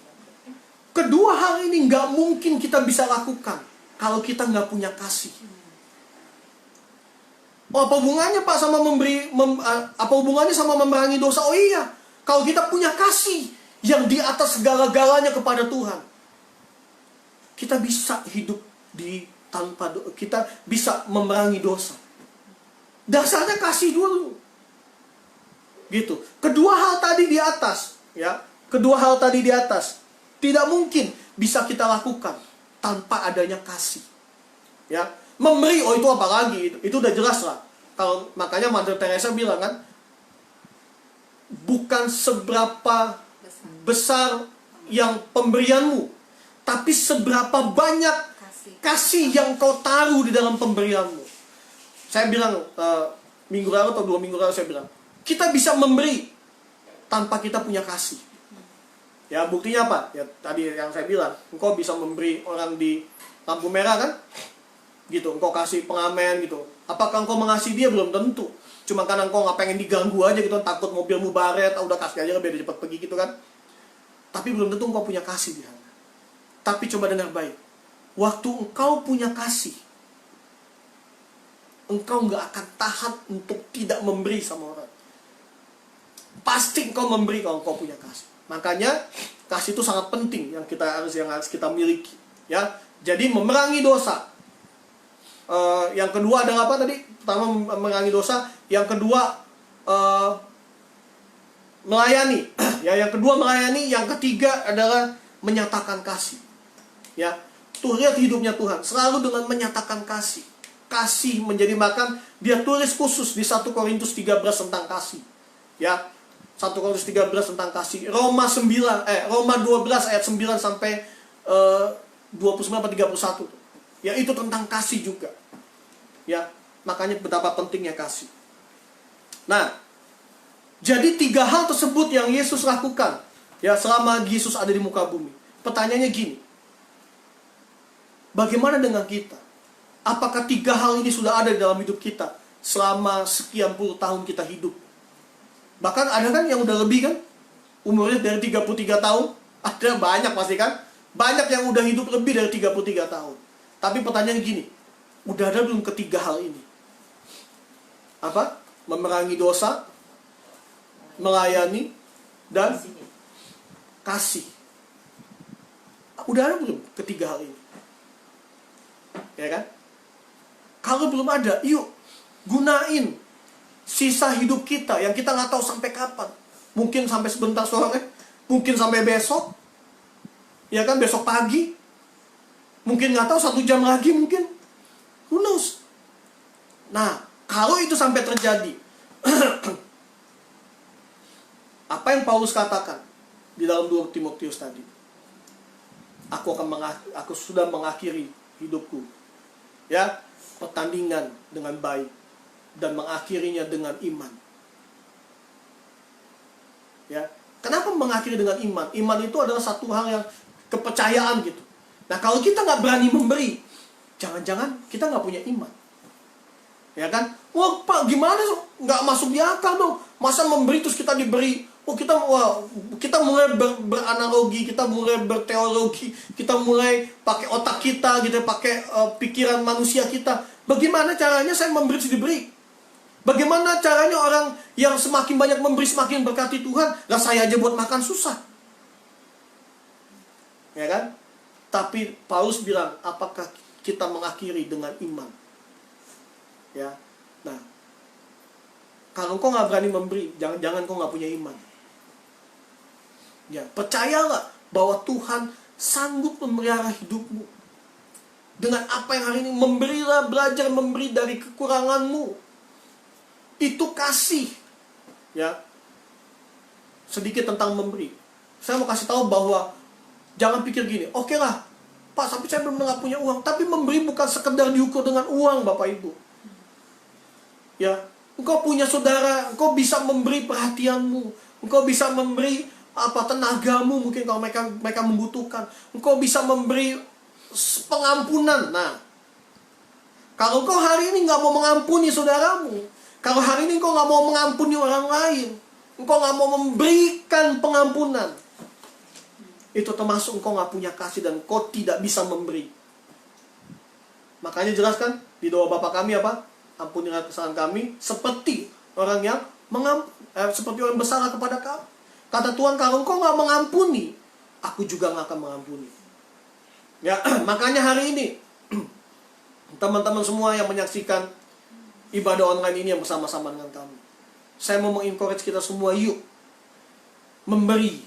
Kedua hal ini nggak mungkin kita bisa lakukan kalau kita nggak punya kasih. Oh, apa hubungannya Pak sama memberi? Apa hubungannya sama memerangi dosa? Oh iya, kalau kita punya kasih yang di atas segala-galanya kepada Tuhan, kita bisa hidup kita bisa memerangi dosa. Dasarnya kasih dulu. Gitu. Kedua hal tadi di atas, ya. Kedua hal tadi di atas tidak mungkin bisa kita lakukan tanpa adanya kasih. Ya. Memberi, oh itu apa lagi? Itu udah jelas lah. Kalau makanya Mother Teresa bilang kan, bukan seberapa besar yang pemberianmu, tapi seberapa banyak kasih yang kau taruh di dalam pemberianmu. Saya bilang minggu lalu atau 2 minggu lalu saya bilang, kita bisa memberi tanpa kita punya kasih. Ya, buktinya apa? Ya tadi yang saya bilang, engkau bisa memberi orang di lampu merah kan? Gitu, engkau kasih pengamen gitu. Apakah engkau mengasihi dia? Belum tentu. Cuma karena engkau nggak pengen diganggu aja gitu, takut mobilmu baret, udah kasih aja biar dia cepat pergi gitu kan. Tapi belum tentu engkau punya kasih di sana. Tapi coba dengar baik. Waktu engkau punya kasih, engkau nggak akan tahan untuk tidak memberi sama orang. Pasti engkau memberi kalau engkau punya kasih. Makanya kasih itu sangat penting yang harus kita miliki. Ya, jadi memerangi dosa. Yang kedua adalah apa tadi? Pertama memerangi dosa. Yang kedua melayani. Ya, yang kedua melayani. Yang ketiga adalah menyatakan kasih. Ya, tuh lihat hidupnya Tuhan selalu dengan menyatakan kasih. Kasih menjadi makan. Dia tulis khusus di 1 Korintus 13 tentang kasih. Ya, 1 Korintus 13 tentang kasih. Roma 12 ayat 9 sampai 29-31. Ya, itu tentang kasih juga. Ya, makanya betapa pentingnya kasih. Nah, jadi 3 hal tersebut yang Yesus lakukan ya selama Yesus ada di muka bumi. Pertanyaannya gini, bagaimana dengan kita? Apakah 3 hal ini sudah ada di dalam hidup kita selama sekian puluh tahun kita hidup? Bahkan ada kan yang udah lebih kan? Umurnya dari 33 tahun. Ada banyak pasti kan? Banyak yang udah hidup lebih dari 33 tahun. Tapi pertanyaannya gini, udah ada belum ketiga hal ini? Apa? Memerangi dosa, melayani, dan kasih. Udah ada belum ketiga hal ini? Ya kan? Kalau belum ada, yuk gunain sisa hidup kita yang kita nggak tahu sampai kapan. Mungkin sampai sebentar sore, mungkin sampai besok. Ya kan, besok pagi. Mungkin nggak tahu 1 jam lagi mungkin. Who knows? Nah, kalau itu sampai terjadi, apa yang Paulus katakan di dalam 2 Timotius tadi? Aku sudah mengakhiri hidupku. Ya, pertandingan dengan baik dan mengakhirinya dengan iman. Ya, kenapa mengakhiri dengan iman? Iman itu adalah satu hal yang kepercayaan gitu. Nah, kalau kita nggak berani memberi, jangan-jangan kita nggak punya iman. Ya kan? Wah Pak, gimana? Nggak masuk di akal dong. Masa memberi terus kita diberi? Oh, kita mulai beranalogi, kita mulai berteologi, kita mulai pakai otak kita gitu, pakai pikiran manusia kita. Bagaimana caranya saya memberi terus diberi? Bagaimana caranya orang yang semakin banyak memberi semakin berkati Tuhan? Lah saya aja buat makan susah. Ya kan? Tapi Paulus bilang, apakah kita mengakhiri dengan iman? Ya. Nah, Kalau engkau nggak berani memberi, jangan-jangan engkau nggak punya iman. Ya, percayalah bahwa Tuhan sanggup memelihara hidupmu. Dengan apa yang hari ini, memberilah, belajar memberi dari kekuranganmu. Itu kasih. Ya. Sedikit tentang memberi. Saya mau kasih tahu bahwa jangan pikir gini, oke lah, Pak, tapi saya benar-benar nggak punya uang. Tapi memberi bukan sekedar diukur dengan uang, Bapak Ibu. Ya, engkau punya saudara, engkau bisa memberi perhatianmu, engkau bisa memberi tenagamu, mungkin kalau mereka membutuhkan. Engkau bisa memberi pengampunan. Nah, kalau engkau hari ini nggak mau mengampuni saudaramu, kalau hari ini engkau nggak mau mengampuni orang lain, engkau nggak mau memberikan pengampunan, itu termasuk engkau nggak punya kasih dan engkau tidak bisa memberi. Makanya jelaskan di doa Bapa kami apa? Ampunilah kesalahan kami seperti orang yang seperti orang bersalah kepada kami. Kata Tuhan, kalau engkau nggak mengampuni, aku juga nggak akan mengampuni. Ya, makanya hari ini teman-teman semua yang menyaksikan ibadah online ini yang bersama-sama dengan kami, saya mau mengencourage kita semua, yuk memberi.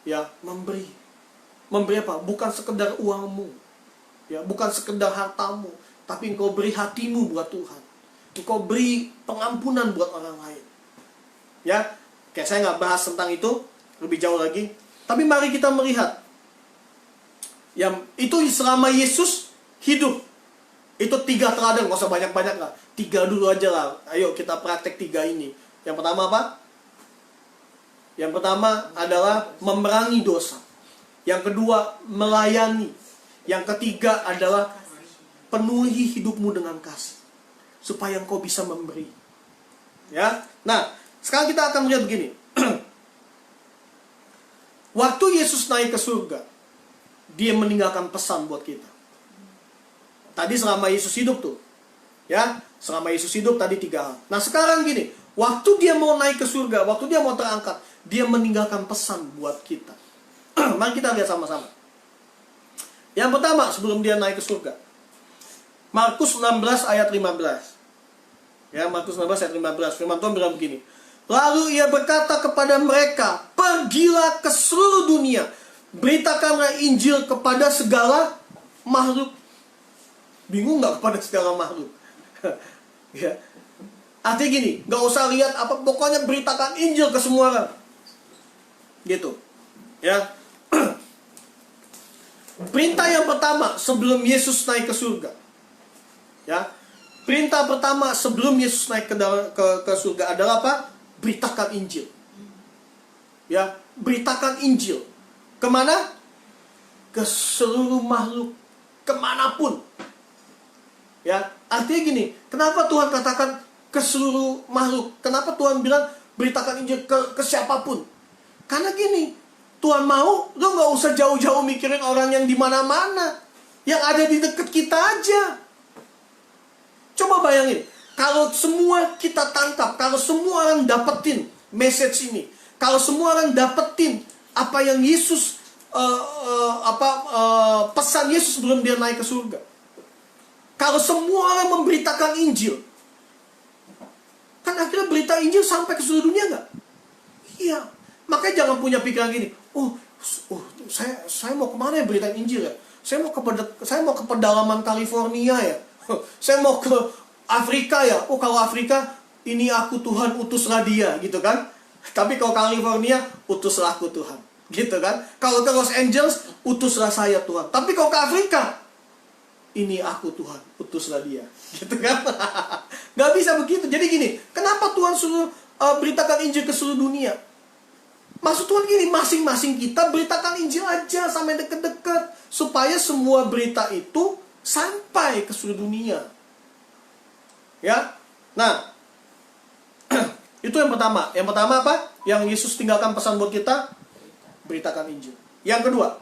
Ya, memberi apa? Bukan sekedar uangmu, ya, bukan sekedar hartamu, tapi engkau beri hatimu buat Tuhan. Engkau beri pengampunan buat orang lain. Ya, oke, saya nggak bahas tentang itu lebih jauh lagi. Tapi mari kita melihat, yang itu selama Yesus hidup, itu 3 teladan, nggak usah banyak-banyak lah. 3 dulu aja lah. Ayo kita praktek 3 ini. Yang pertama apa? Yang pertama adalah memerangi dosa. Yang kedua, melayani. Yang ketiga adalah penuhi hidupmu dengan kasih, supaya engkau bisa memberi. Ya. Nah, sekarang kita akan melihat begini. Waktu Yesus naik ke surga, dia meninggalkan pesan buat kita. Tadi selama Yesus hidup tuh, ya, selama Yesus hidup tadi 3 hal. Nah, sekarang gini, waktu dia mau naik ke surga, waktu dia mau terangkat, dia meninggalkan pesan buat kita. Mari kita lihat sama-sama. Yang pertama, sebelum dia naik ke surga, Markus 16 ayat 15. Ya, Markus 16 ayat 15. Firman Tuhan bilang begini. Lalu ia berkata kepada mereka, pergilah ke seluruh dunia, beritakanlah Injil kepada segala makhluk. Bingung nggak kepada segala makhluk? Ya. Artinya gini, nggak usah lihat apa, pokoknya beritakan Injil ke semua orang. Gitu. Ya. Perintah yang pertama sebelum Yesus naik ke surga. Ya. Perintah pertama sebelum Yesus naik ke surga adalah apa? Beritakan Injil. Ya, beritakan Injil. Kemana? Ke seluruh makhluk, kemanapun. Ya, artinya gini, kenapa Tuhan katakan ke seluruh makhluk? Kenapa Tuhan bilang beritakan Injil ke siapapun? Karena gini, Tuhan mau lo nggak usah jauh-jauh mikirin orang yang di mana-mana, yang ada di dekat kita aja. Coba bayangin, kalau semua kita tangkap, kalau semua orang dapetin message ini, kalau semua orang dapetin apa yang Yesus pesan Yesus sebelum dia naik ke surga. Kalau semua orang memberitakan Injil, kan akhirnya berita Injil sampai ke seluruh dunia nggak? Iya. Makanya jangan punya pikiran gini, saya mau kemana ya berita Injil ya? Saya mau ke pedalaman California ya. Saya mau ke Afrika ya. Oh, kalau Afrika, ini aku Tuhan, utuslah dia, gitu kan. Tapi kalau California, utuslah aku Tuhan, gitu kan. Kalau ke Los Angeles, utuslah saya Tuhan. Tapi kalau ke Afrika, ini aku Tuhan, utuslah dia, gitu kan. Gak bisa begitu. Jadi gini, kenapa Tuhan suruh beritakan Injil ke seluruh dunia? Maksud Tuhan gini, masing-masing kita beritakan Injil aja sampai deket-deket, supaya semua berita itu sampai ke seluruh dunia. Ya. Nah, itu yang pertama. Yang pertama apa? Yang Yesus tinggalkan pesan buat kita, beritakan Injil. Yang kedua,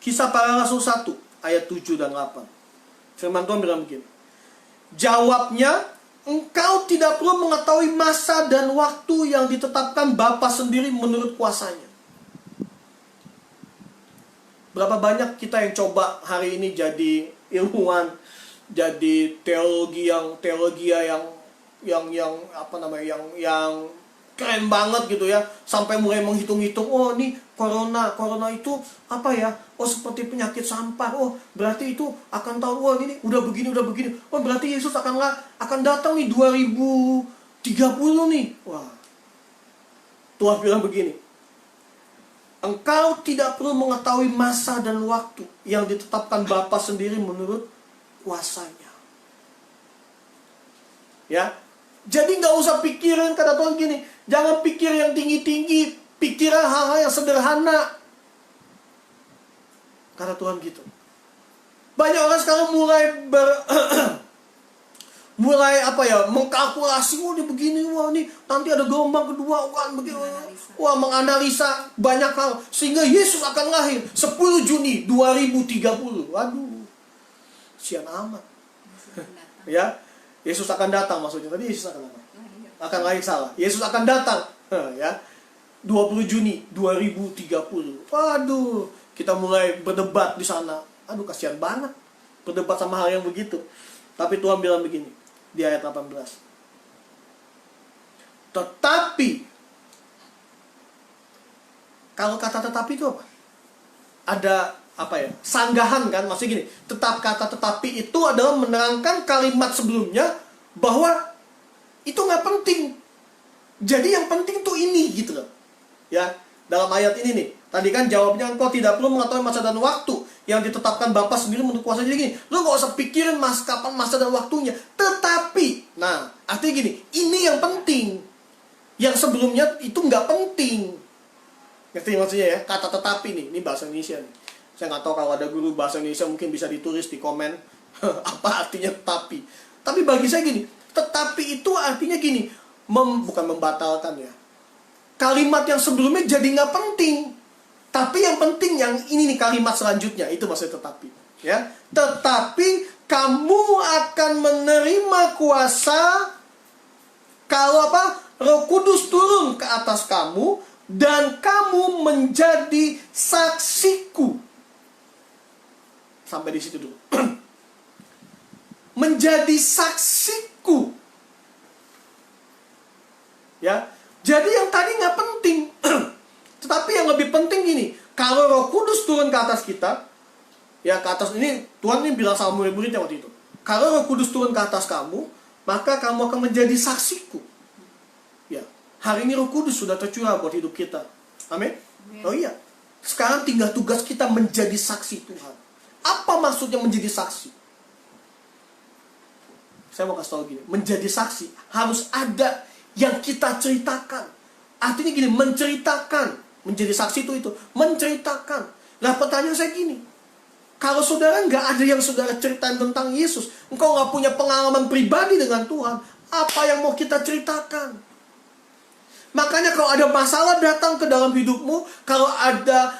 Kisah Para Rasul 1 ayat 7 dan 8. Firman Tuhan bilang begini. Jawabnya, engkau tidak perlu mengetahui masa dan waktu yang ditetapkan Bapa sendiri menurut kuasanya. Berapa banyak kita yang coba hari ini jadi ilmuwan, jadi teologi yang apa namanya, yang keren banget gitu ya, sampai mulai menghitung-hitung, oh ini corona itu apa ya, oh seperti penyakit sampar, oh berarti itu akan tahu, oh ini udah begini, oh berarti Yesus akan datang nih 2030 nih. Wah, Tuhan bilang begini, engkau tidak perlu mengetahui masa dan waktu yang ditetapkan Bapa sendiri menurut kuasanya. Ya, jadi nggak usah pikirin, kata Tuhan gini, jangan pikir yang tinggi-tinggi, pikiran hal-hal yang sederhana. Kata Tuhan gitu. Banyak orang sekarang mulai apa ya, mengkalkulasi, wah ini begini, wah ini nanti ada gelombang kedua, wah begini, wah menganalisa banyak hal, sehingga Yesus akan lahir 10 Juni 2030. Waduh, sian amat. Ya, Yesus akan datang maksudnya. Tadi Yesus akan datang. Akan lahir salah. Yesus akan datang. Ya. 20 Juni 2030. Waduh, kita mulai berdebat di sana. Aduh, kasihan banget berdebat sama hal yang begitu. Tapi Tuhan bilang begini di ayat 18. Tetapi, kalau kata tetapi itu apa? Ada apa ya, sanggahan kan, maksudnya gini, kata tetapi itu adalah menerangkan kalimat sebelumnya bahwa itu nggak penting, jadi yang penting tuh ini gitu loh ya. Dalam ayat ini nih, tadi kan jawabnya, engkau tidak perlu mengetahui masa dan waktu yang ditetapkan Bapa sendiri menurut kuasa. Jadi gini, lu nggak usah pikirin kapan masa dan waktunya, tetapi, nah artinya gini, ini yang penting, yang sebelumnya itu nggak penting. Ngerti maksudnya ya, kata tetapi nih, ini bahasa Indonesia nih. Saya nggak tahu kalau ada guru bahasa Indonesia mungkin bisa ditulis di komen apa artinya tetapi. Tapi bagi saya gini, tetapi itu artinya gini, bukan membatalkan ya. Kalimat yang sebelumnya jadi nggak penting, tapi yang penting yang ini nih, kalimat selanjutnya itu maksudnya tetapi. Ya, tetapi kamu akan menerima kuasa kalau apa? Roh Kudus turun ke atas kamu dan kamu menjadi saksiku. Sampai di situ dulu. Menjadi saksiku. Ya. Jadi yang tadi nggak penting. Tetapi yang lebih penting gini, kalau Roh Kudus turun ke atas kita, ya ke atas ini Tuhan ini bilang sama murid-muridnya waktu itu. Kalau Roh Kudus turun ke atas kamu, maka kamu akan menjadi saksiku. Ya. Hari ini Roh Kudus sudah tercurah buat hidup kita. Amin. Oh iya. Sekarang tinggal tugas kita menjadi saksi Tuhan. Apa maksudnya menjadi saksi? Saya mau kasih tahu gini, menjadi saksi harus ada yang kita ceritakan. Artinya gini, menceritakan. Menjadi saksi itu menceritakan. Nah pertanyaan saya gini, kalau saudara nggak ada yang saudara ceritain tentang Yesus, engkau nggak punya pengalaman pribadi dengan Tuhan, apa yang mau kita ceritakan? Makanya kalau ada masalah datang ke dalam hidupmu, kalau ada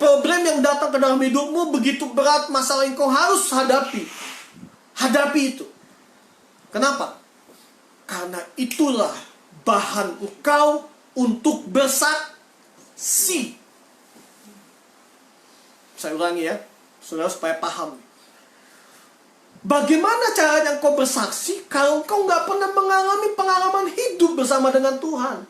problem yang datang ke dalam hidupmu begitu berat, masalah yang kau harus hadapi itu. Kenapa? Karena itulah bahan engkau untuk bersaksi. Saya ulangi ya, saudara supaya paham. Bagaimana caranya engkau bersaksi kalau engkau nggak pernah mengalami pengalaman hidup bersama dengan Tuhan?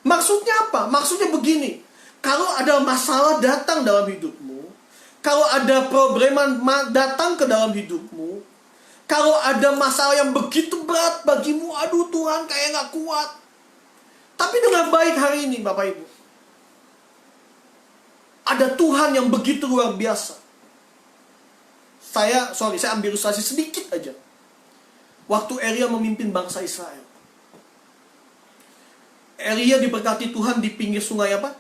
Maksudnya apa? Maksudnya begini, kalau ada masalah datang dalam hidupmu, kalau ada problema datang ke dalam hidupmu, kalau ada masalah yang begitu berat bagimu, aduh Tuhan kayak gak kuat. Tapi dengan baik hari ini Bapak Ibu, ada Tuhan yang begitu luar biasa. Saya ambil ilustrasi sedikit aja. Waktu Elia memimpin bangsa Israel, Elia diberkati Tuhan di pinggir sungai apa?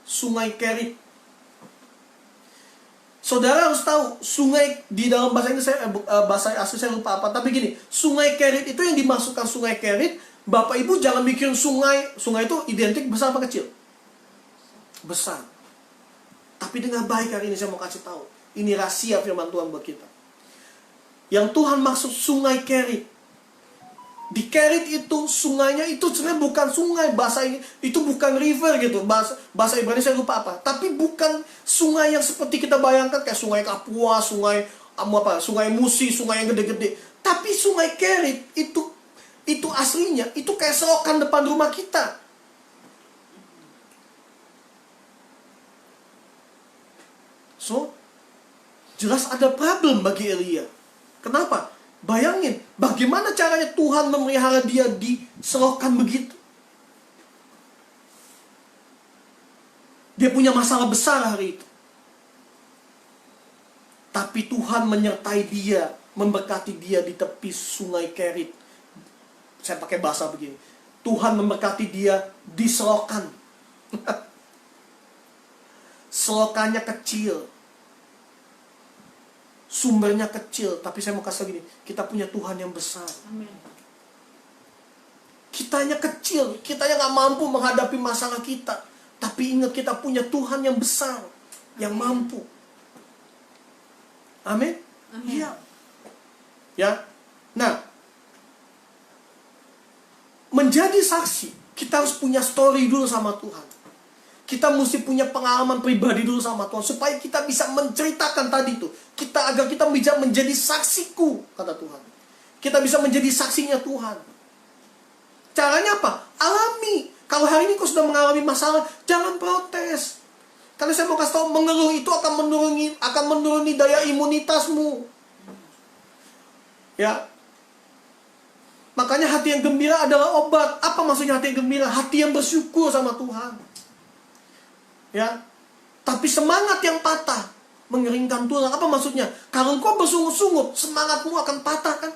Sungai Kerit. Saudara harus tahu, sungai di dalam bahasa Inggris bahasa asli saya lupa apa, tapi gini, sungai Kerit itu yang dimasukkan sungai Kerit, Bapak Ibu jangan mikirin sungai itu identik besar apa kecil? Besar. Tapi dengan baik hari ini saya mau kasih tahu, ini rahasia firman Tuhan buat kita. Yang Tuhan maksud sungai Kerit. Di Kerit itu sungainya itu sebenarnya bukan sungai, bahasa ini itu bukan river gitu, bahasa Ibrani saya lupa apa, tapi bukan sungai yang seperti kita bayangkan kayak sungai Kapuas, sungai Musi, sungai yang gede-gede. Tapi Sungai Kerit itu aslinya itu kayak selokan depan rumah kita. So, jelas ada problem bagi Elia. Kenapa? Bayangin, bagaimana caranya Tuhan memelihara dia di selokan begitu. Dia punya masalah besar hari itu. Tapi Tuhan menyertai dia, memberkati dia di tepi Sungai Kerit. Saya pakai bahasa begini. Tuhan memberkati dia di selokan. Selokannya kecil. Sumbernya kecil. Tapi saya mau kasih gini, kita punya Tuhan yang besar. Amin. Kitanya kecil, kitanya gak mampu menghadapi masalah kita. Tapi ingat, kita punya Tuhan yang besar, yang mampu. Amin? Amin. Iya. Ya. Nah, menjadi saksi, kita harus punya story dulu sama Tuhan. Kita mesti punya pengalaman pribadi dulu sama Tuhan, supaya kita bisa menceritakan tadi itu. Agar kita bisa menjadi saksiku, kata Tuhan. Kita bisa menjadi saksinya Tuhan. Caranya apa? Alami. Kalau hari ini kau sudah mengalami masalah, jangan protes. Karena saya mau kasih tahu, mengeluh itu akan menuruni daya imunitasmu. Ya. Makanya hati yang gembira adalah obat. Apa maksudnya hati yang gembira? Hati yang bersyukur sama Tuhan. Ya. Tapi semangat yang patah mengeringkan tulang. Apa maksudnya? Kalau kau bersungut-sungut, semangatmu akan patah kan?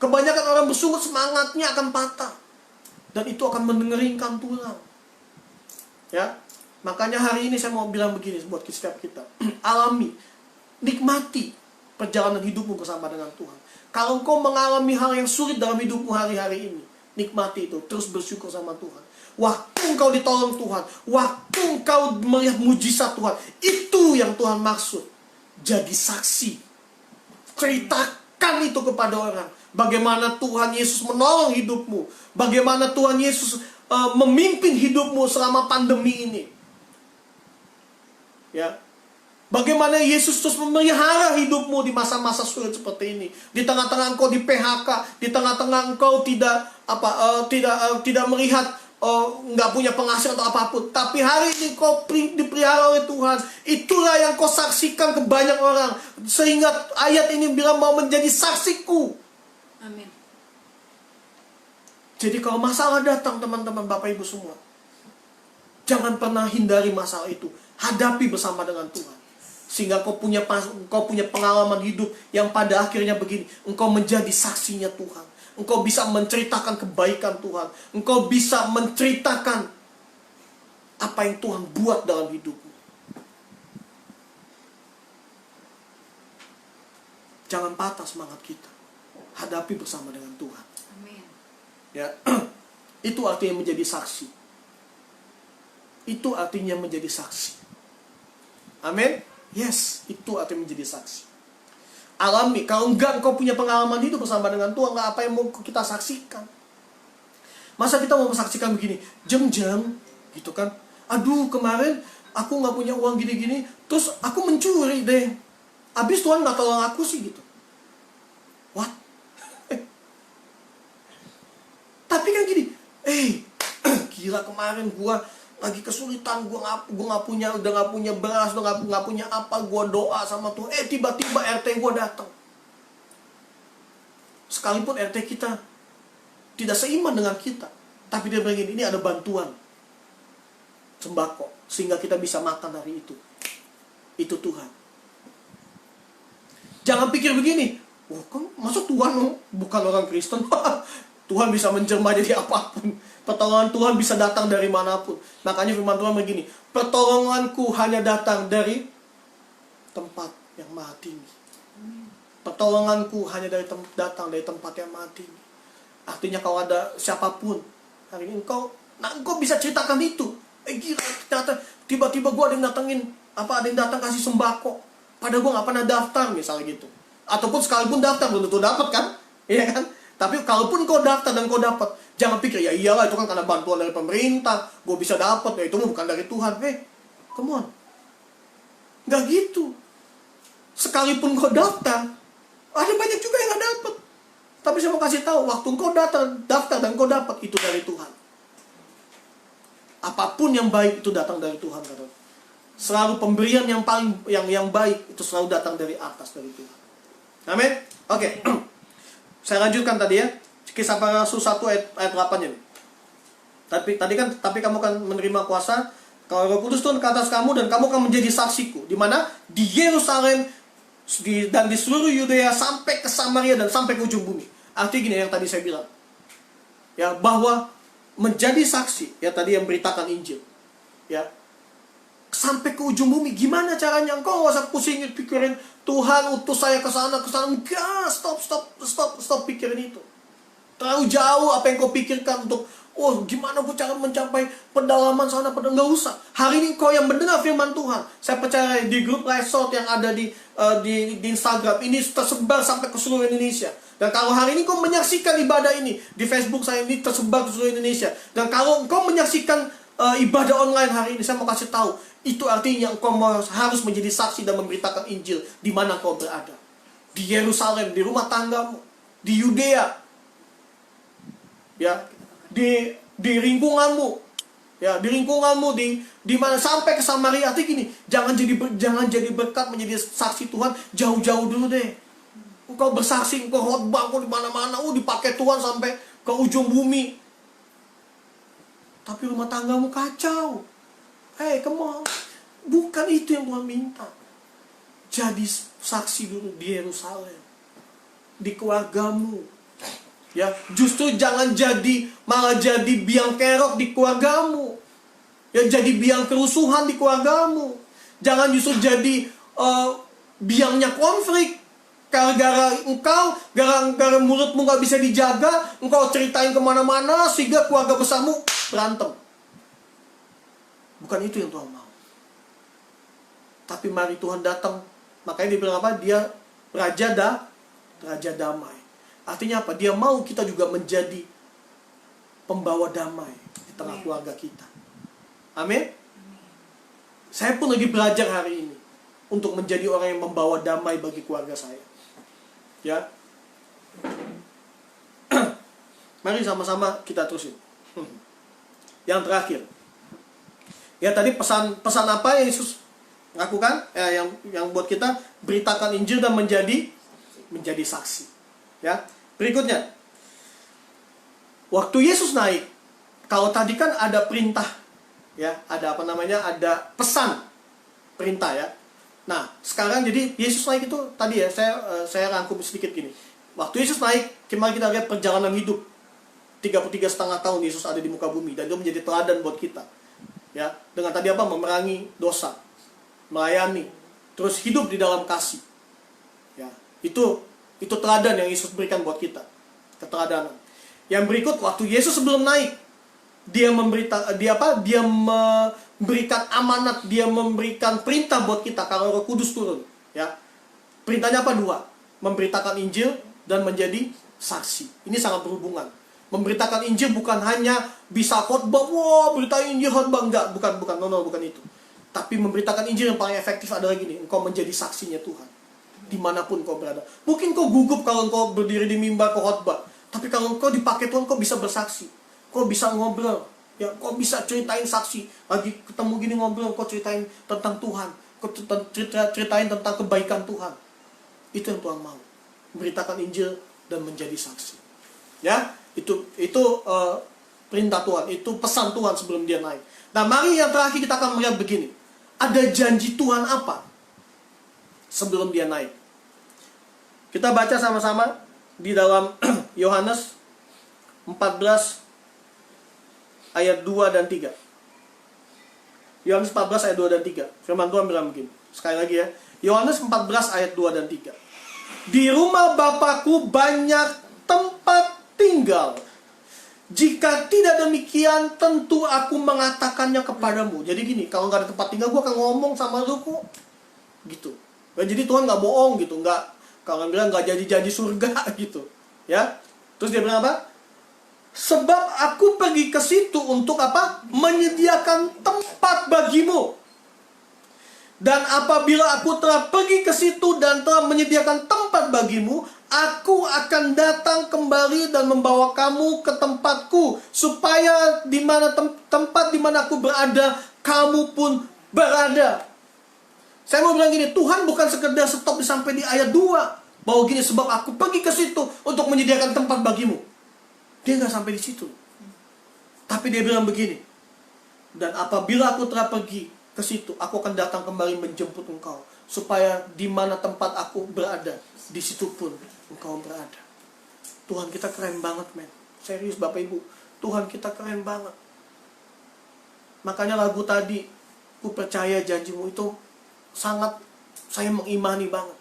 Kebanyakan orang bersungut, semangatnya akan patah. Dan itu akan mengeringkan tulang. Ya. Makanya hari ini saya mau bilang begini buat setiap kita. Alami, nikmati perjalanan hidupmu bersama dengan Tuhan. Kalau kau mengalami hal yang sulit dalam hidupmu hari-hari ini, nikmati itu, terus bersyukur sama Tuhan. Waktu engkau ditolong Tuhan, waktu engkau melihat mujizat Tuhan, itu yang Tuhan maksud. Jadi saksi. Ceritakan itu kepada orang. Bagaimana Tuhan Yesus menolong hidupmu. Bagaimana Tuhan Yesus memimpin hidupmu selama pandemi ini. Ya. Bagaimana Yesus terus memelihara hidupmu di masa-masa sulit seperti ini. Di tengah-tengah engkau di PHK, di tengah-tengah engkau tidak melihat nggak punya penghasilan atau apapun. Tapi hari ini kau dipelihara oleh Tuhan. Itulah yang kau saksikan ke banyak orang. Sehingga ayat ini bilang mau menjadi saksiku. Amin. Jadi kalau masalah datang, teman-teman, Bapak Ibu semua, jangan pernah hindari masalah itu. Hadapi bersama dengan Tuhan. Sehingga kau punya pengalaman hidup yang pada akhirnya begini. Engkau menjadi saksinya Tuhan. Engkau bisa menceritakan kebaikan Tuhan. Engkau bisa menceritakan apa yang Tuhan buat dalam hidupmu. Jangan patah semangat kita. Hadapi bersama dengan Tuhan. Amin. Ya, itu artinya menjadi saksi. Itu artinya menjadi saksi. Amin. Yes, itu artinya menjadi saksi. Alami. Kalau enggak engkau punya pengalaman hidup bersama dengan Tuhan, enggak apa yang mau kita saksikan. Masa kita mau saksikan begini, jeng-jeng, gitu kan? Aduh, kemarin aku nggak punya uang gini-gini, terus aku mencuri deh. Habis Tuhan nggak tolong aku sih gitu. What? Tapi kan gini, gila kemarin gua lagi kesulitan, gua nggak punya, udah nggak punya beras, udah nggak punya apa, gua doa sama Tuhan. Tiba-tiba RT gua datang. Sekalipun RT kita tidak seiman dengan kita, tapi dia bilang ini ada bantuan sembako sehingga kita bisa makan hari itu. Itu Tuhan. Jangan pikir begini, kan masa Tuhan bukan orang Kristen? Tuhan bisa menjelma jadi apapun. Pertolongan Tuhan bisa datang dari manapun. Makanya firman Tuhan begini, pertolonganku hanya datang dari tempat yang maha tinggi. Pertolonganku hanya datang dari tempat yang maha tinggi. Artinya kalau ada siapapun hari ini engkau bisa ceritakan itu. Gila, ternyata tiba-tiba gue ada yang datang kasih sembako. Padahal gue gak pernah daftar misalnya gitu. Ataupun sekalipun daftar belum tentu dapat kan? Iya kan? Tapi kalaupun kau daftar dan kau dapat, jangan pikir ya iyalah itu kan karena bantuan dari pemerintah, gue bisa dapat, ya itu bukan dari Tuhan. Come on. Gak gitu. Sekalipun kau daftar, Ada banyak juga yang nggak dapat. Tapi saya mau kasih tahu, waktu engkau daftar dan engkau dapat, itu dari Tuhan. Apapun yang baik itu datang dari Tuhan, kata. Selalu pemberian yang paling yang baik itu selalu datang dari atas, dari Tuhan. Amin. Oke. Saya lanjutkan tadi ya. Kisah Para Rasul 1 ayat 8 ini. Tapi kamu akan menerima kuasa kalau Roh Kudus turun ke atas kamu, dan kamu akan menjadi saksiku. Di mana? Di Yerusalem dan di seluruh Yudea sampai ke Samaria dan sampai ke ujung bumi. Artinya gini yang tadi saya bilang. Ya, bahwa menjadi saksi, ya tadi yang beritakan Injil. Ya. Sampai ke ujung bumi. Gimana caranya? Engkau gak usah pusing pikirin Tuhan utus saya ke sana. Enggak, stop pikirin itu. Terlalu jauh apa yang kau pikirkan untuk gimana gue cara mencapai pedalaman sana, nggak usah. Hari ini kau yang mendengar firman Tuhan. Saya percaya di grup Resort yang ada di Instagram ini tersebar sampai ke seluruh Indonesia. Dan kalau hari ini kau menyaksikan ibadah ini di Facebook saya ini tersebar ke seluruh Indonesia. Dan kalau kau menyaksikan ibadah online hari ini, saya mau kasih tahu, itu artinya kau harus menjadi saksi dan memberitakan Injil di mana kau berada. Di Yerusalem, di rumah tanggamu, di Yudea, ya, di lingkunganmu, ya, di lingkunganmu, di mana sampai ke Samaria. Artinya gini, jangan jadi berkat menjadi saksi Tuhan jauh-jauh dulu deh. Engkau bersaksi, engkau khotbah, engkau di mana-mana, dipakai Tuhan sampai ke ujung bumi. Tapi rumah tanggamu kacau. Come on. Bukan itu yang Tuhan minta. Jadi saksi dulu di Yerusalem, di keluargamu. Ya, justru jangan malah jadi biang kerok di keluargamu. Ya, jadi biang kerusuhan di keluargamu. Jangan justru jadi biangnya konflik. Gara-gara mulutmu gak bisa dijaga, engkau ceritain kemana-mana sehingga keluarga besarmu berantem. Bukan itu yang Tuhan mau. Tapi mari Tuhan datang. Makanya dia bilang apa? Dia Raja damai. Artinya apa? Dia mau kita juga menjadi pembawa damai di tengah keluarga kita. Amin. Saya pun lagi belajar hari ini untuk menjadi orang yang membawa damai bagi keluarga saya. Ya. Mari sama-sama kita terusin. Yang terakhir. Ya, tadi pesan apa yang Yesus lakukan? Yang buat kita beritakan Injil dan menjadi saksi. Ya. Berikutnya, waktu Yesus naik, kalau tadi kan ada perintah, ya, ada ada pesan, perintah, ya. Nah, sekarang jadi Yesus naik itu tadi ya, saya rangkum sedikit gini. Waktu Yesus naik, mari kita lihat perjalanan hidup 33,5 tahun Yesus ada di muka bumi, dan itu menjadi teladan buat kita. Ya, dengan tadi apa? Memerangi dosa, melayani, terus hidup di dalam kasih. Ya, itu teladan yang Yesus berikan buat kita, keteladanan. Yang berikut, waktu Yesus sebelum naik, dia memberikan amanat, dia memberikan perintah buat kita kalau Roh Kudus turun. Ya, perintahnya apa? 2, memberitakan Injil dan menjadi saksi. Ini sangat berhubungan. Memberitakan Injil bukan hanya bisa khotbah, beritain Injil khotbah, enggak, bukan itu. Tapi memberitakan Injil yang paling efektif adalah gini, engkau menjadi saksinya Tuhan dimanapun kau berada. Mungkin kau gugup kalau kau berdiri di mimbar kau khotbah, tapi kalau kau dipakai Tuhan, kau bisa bersaksi, kau bisa ngobrol, ya, kau bisa ceritain saksi. Lagi ketemu gini ngobrol, kau ceritain tentang Tuhan, kau ceritain tentang kebaikan Tuhan. Itu yang Tuhan mau, memberitakan Injil dan menjadi saksi. Ya, itu perintah Tuhan, itu pesan Tuhan sebelum dia naik. Nah, mari yang terakhir kita akan melihat begini. Ada janji Tuhan apa sebelum dia naik? Kita baca sama-sama di dalam Yohanes 14 ayat 2 dan 3. Yohanes 14 ayat 2 dan 3. Firman Tuhan bilang begini. Sekali lagi ya. Yohanes 14 ayat 2 dan 3. Di rumah Bapakku banyak tempat tinggal. Jika tidak demikian, tentu aku mengatakannya kepadamu. Jadi gini, kalau nggak ada tempat tinggal, gue akan ngomong sama lu kok. Gitu. Jadi Tuhan nggak bohong gitu, kalau bilang nggak jadi surga gitu, ya. Terus dia bilang apa? Sebab aku pergi ke situ untuk apa? Menyediakan tempat bagimu. Dan apabila aku telah pergi ke situ dan telah menyediakan tempat bagimu, aku akan datang kembali dan membawa kamu ke tempatku, supaya di mana tempat di mana aku berada, kamu pun berada. Saya mau bilang gini, Tuhan bukan sekedar stop sampai di ayat 2. Bahwa gini, sebab aku pergi ke situ untuk menyediakan tempat bagimu. Dia nggak sampai di situ. Tapi dia bilang begini, dan apabila aku telah pergi ke situ, aku akan datang kembali menjemput engkau, supaya di mana tempat aku berada, di situ pun engkau berada. Tuhan kita keren banget, men. Serius Bapak Ibu, Tuhan kita keren banget. Makanya lagu tadi, ku percaya janjimu, itu sangat saya mengimani banget.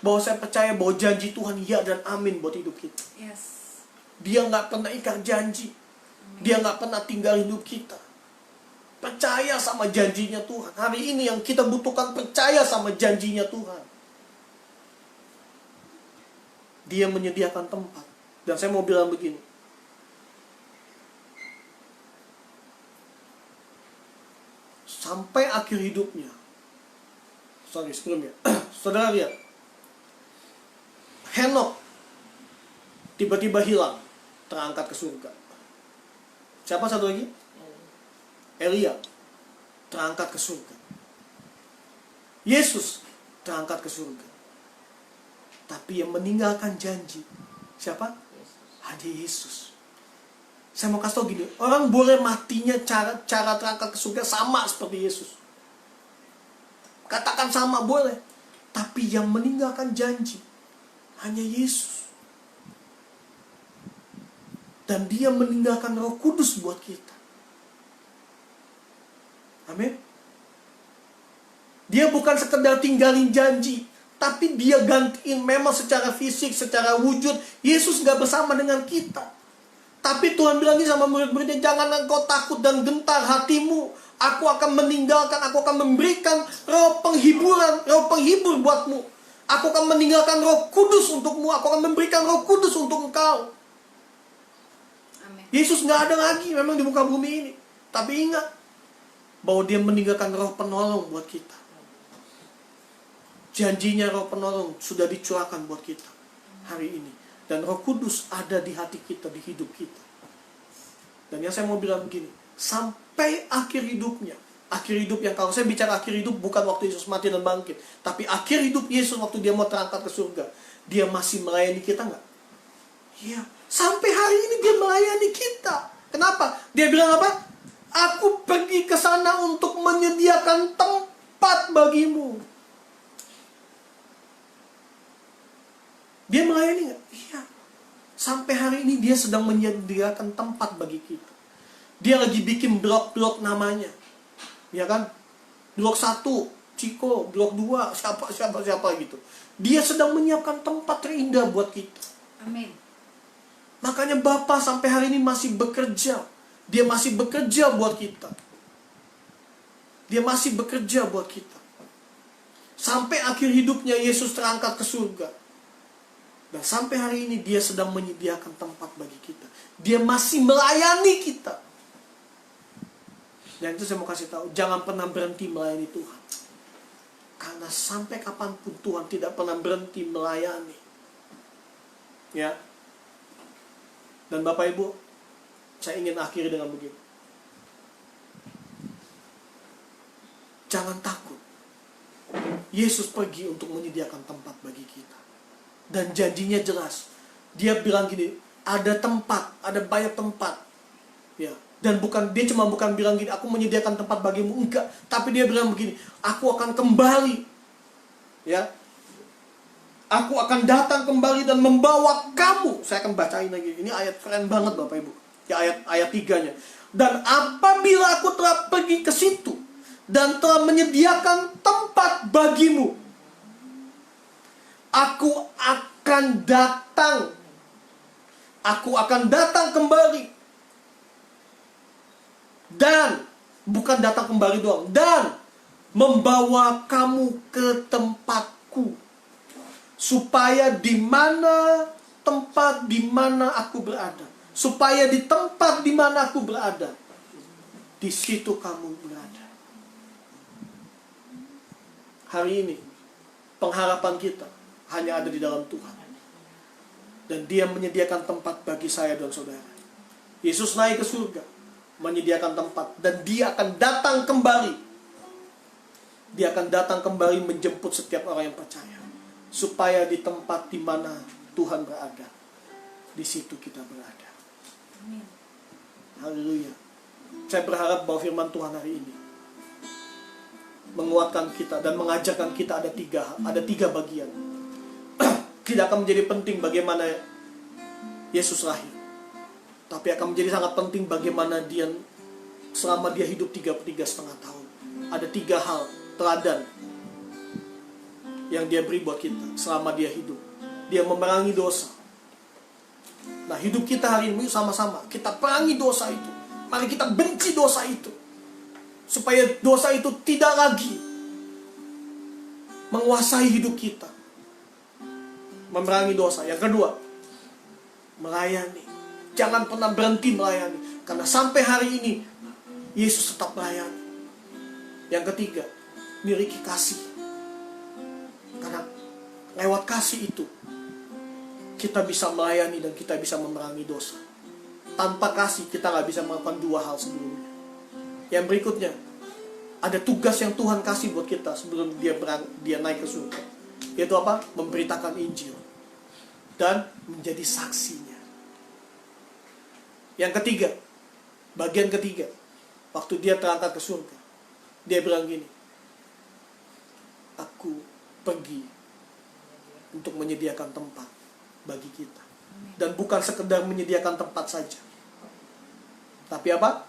Bahwa saya percaya bahwa janji Tuhan ya dan amin buat hidup kita. Yes. Dia nggak pernah ingkar janji. Dia nggak pernah tinggal hidup kita. Percaya sama janjinya Tuhan. Hari ini yang kita butuhkan, percaya sama janjinya Tuhan. Dia menyediakan tempat. Dan saya mau bilang begini, sampai akhir hidupnya, sebelumnya saudara lihat, Henok tiba-tiba hilang, terangkat ke surga. Siapa satu lagi? Elia terangkat ke surga. Yesus terangkat ke surga. Tapi yang meninggalkan janji siapa? Hanya Yesus. Saya mau kasih tau gini, orang boleh matinya cara terangkat ke surga sama seperti Yesus. Katakan sama boleh. Tapi yang meninggalkan janji hanya Yesus. Dan dia meninggalkan Roh Kudus buat kita. Amin. Dia bukan sekedar tinggalin janji, tapi dia gantiin memang secara fisik, secara wujud. Yesus gak bersama dengan kita. Tapi Tuhan bilang ini sama murid-muridnya, jangan engkau takut dan gentar hatimu. Aku akan meninggalkan, aku akan memberikan roh penghiburan, roh penghibur buatmu. Aku akan meninggalkan Roh Kudus untukmu. Aku akan memberikan Roh Kudus untuk engkau. Amin. Yesus gak ada lagi memang di muka bumi ini. Tapi ingat bahwa dia meninggalkan roh penolong buat kita. Janjinya roh penolong sudah dicurahkan buat kita hari ini. Dan Roh Kudus ada di hati kita, di hidup kita. Dan yang saya mau bilang begini, sampai akhir hidupnya, akhir hidup yang kalau saya bicara akhir hidup bukan waktu Yesus mati dan bangkit, tapi akhir hidup Yesus waktu dia mau terangkat ke surga, dia masih melayani kita nggak? Iya, sampai hari ini dia melayani kita. Kenapa? Dia bilang apa? Aku pergi ke sana untuk menyediakan tempat bagimu. Dia melayani nggak? Iya. Sampai hari ini dia sedang menyediakan tempat bagi kita. Dia lagi bikin blok-blok namanya. Ya kan? Blok 1, Ciko, blok 2, siapa gitu. Dia sedang menyiapkan tempat terindah buat kita. Amin. Makanya Bapa sampai hari ini masih bekerja. Dia masih bekerja buat kita. Dia masih bekerja buat kita. Sampai akhir hidupnya Yesus terangkat ke surga. Dan sampai hari ini dia sedang menyediakan tempat bagi kita. Dia masih melayani kita. Dan itu saya mau kasih tahu, jangan pernah berhenti melayani Tuhan. Karena sampai kapanpun Tuhan tidak pernah berhenti melayani. Ya. Dan Bapak Ibu, saya ingin akhiri dengan begini. Jangan takut. Yesus pergi untuk menyediakan tempat bagi kita. Dan janjinya jelas. Dia bilang gini, ada tempat, ada banyak tempat. Ya. Dan dia bukan bilang gini, aku menyediakan tempat bagimu, enggak. Tapi dia bilang begini, aku akan kembali. Ya. Aku akan datang kembali dan membawa kamu. Saya akan bacain lagi. Ini ayat keren banget Bapak Ibu. Ya, ayat 3-nya. Dan apabila aku telah pergi ke situ dan telah menyediakan tempat bagimu, aku akan datang. Aku akan datang kembali. Dan bukan datang kembali doang, dan membawa kamu ke tempatku, supaya di mana tempat di mana aku berada, supaya di tempat di mana aku berada, di situ kamu berada. Hari ini pengharapan kita hanya ada di dalam Tuhan. Dan Dia menyediakan tempat bagi saya dan saudara. Yesus naik ke surga, menyediakan tempat, dan Dia akan datang kembali. Dia akan datang kembali menjemput setiap orang yang percaya, supaya di tempat di mana Tuhan berada, di situ kita berada. Haleluya. Saya berharap bahwa firman Tuhan hari ini menguatkan kita dan mengajarkan kita ada tiga bagian. Tidak akan menjadi penting bagaimana Yesus lahir, tapi akan menjadi sangat penting bagaimana Dia selama Dia hidup 33,5 tahun. Ada 3 hal teladan yang Dia beri buat kita selama Dia hidup. Dia memerangi dosa. Nah, hidup kita hari ini sama-sama kita perangi dosa itu. Mari kita benci dosa itu, supaya dosa itu tidak lagi menguasai hidup kita. Memerangi dosa. Yang kedua, melayani. Jangan pernah berhenti melayani, karena sampai hari ini Yesus tetap melayani. Yang ketiga, miliki kasih, karena lewat kasih itu kita bisa melayani dan kita bisa memerangi dosa. Tanpa kasih kita gak bisa melakukan 2 hal sebelumnya. Yang berikutnya, ada tugas yang Tuhan kasih buat kita sebelum dia naik ke surga, yaitu apa? Memberitakan Injil dan menjadi saksinya. Yang ketiga, bagian ketiga, waktu Dia terangkat ke surga, Dia bilang gini, aku pergi untuk menyediakan tempat bagi kita. Dan bukan sekedar menyediakan tempat saja, tapi apa?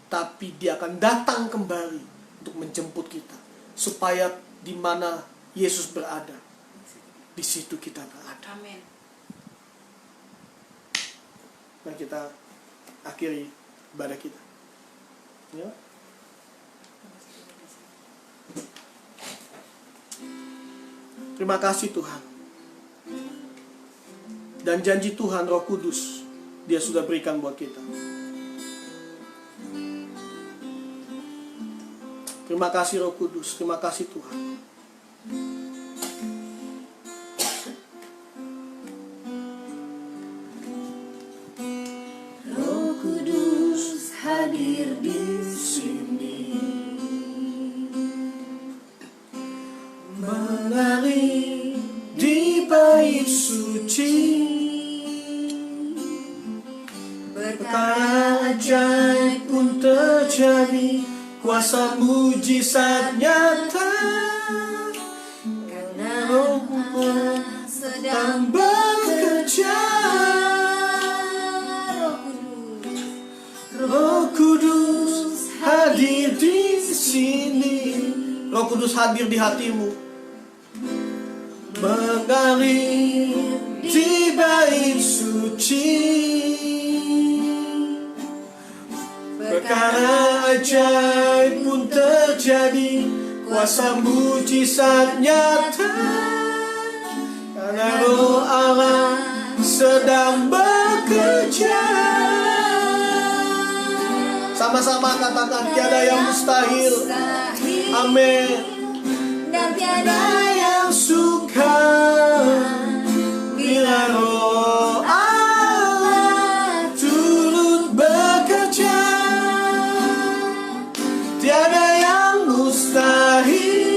Tapi Dia akan datang kembali untuk menjemput kita, supaya di mana Yesus berada, di situ kita berada. Amin. Nah, kita akhiri ibadah kita. Ya. Terima kasih Tuhan. Dan janji Tuhan, Roh Kudus, Dia sudah berikan buat kita. Terima kasih Roh Kudus, terima kasih Tuhan. Roh Kudus hadir di sini, mengalir di bait suci, perkara ajaib pun terjadi, kuasa mujizat nyata, karena Roh Allah sedang bekerja. Roh Kudus hadir di sini. Roh Kudus hadir di hatimu, mengalir di bait suci, perkara ajaib pun terjadi, kuasa mujizat nyata, karena Roh Allah sedang bekerja. Sama-sama katakan, tiada yang mustahil. Amin. Dan tiada yang suka bila Roh Allah turut bekerja. Tiada yang mustahil,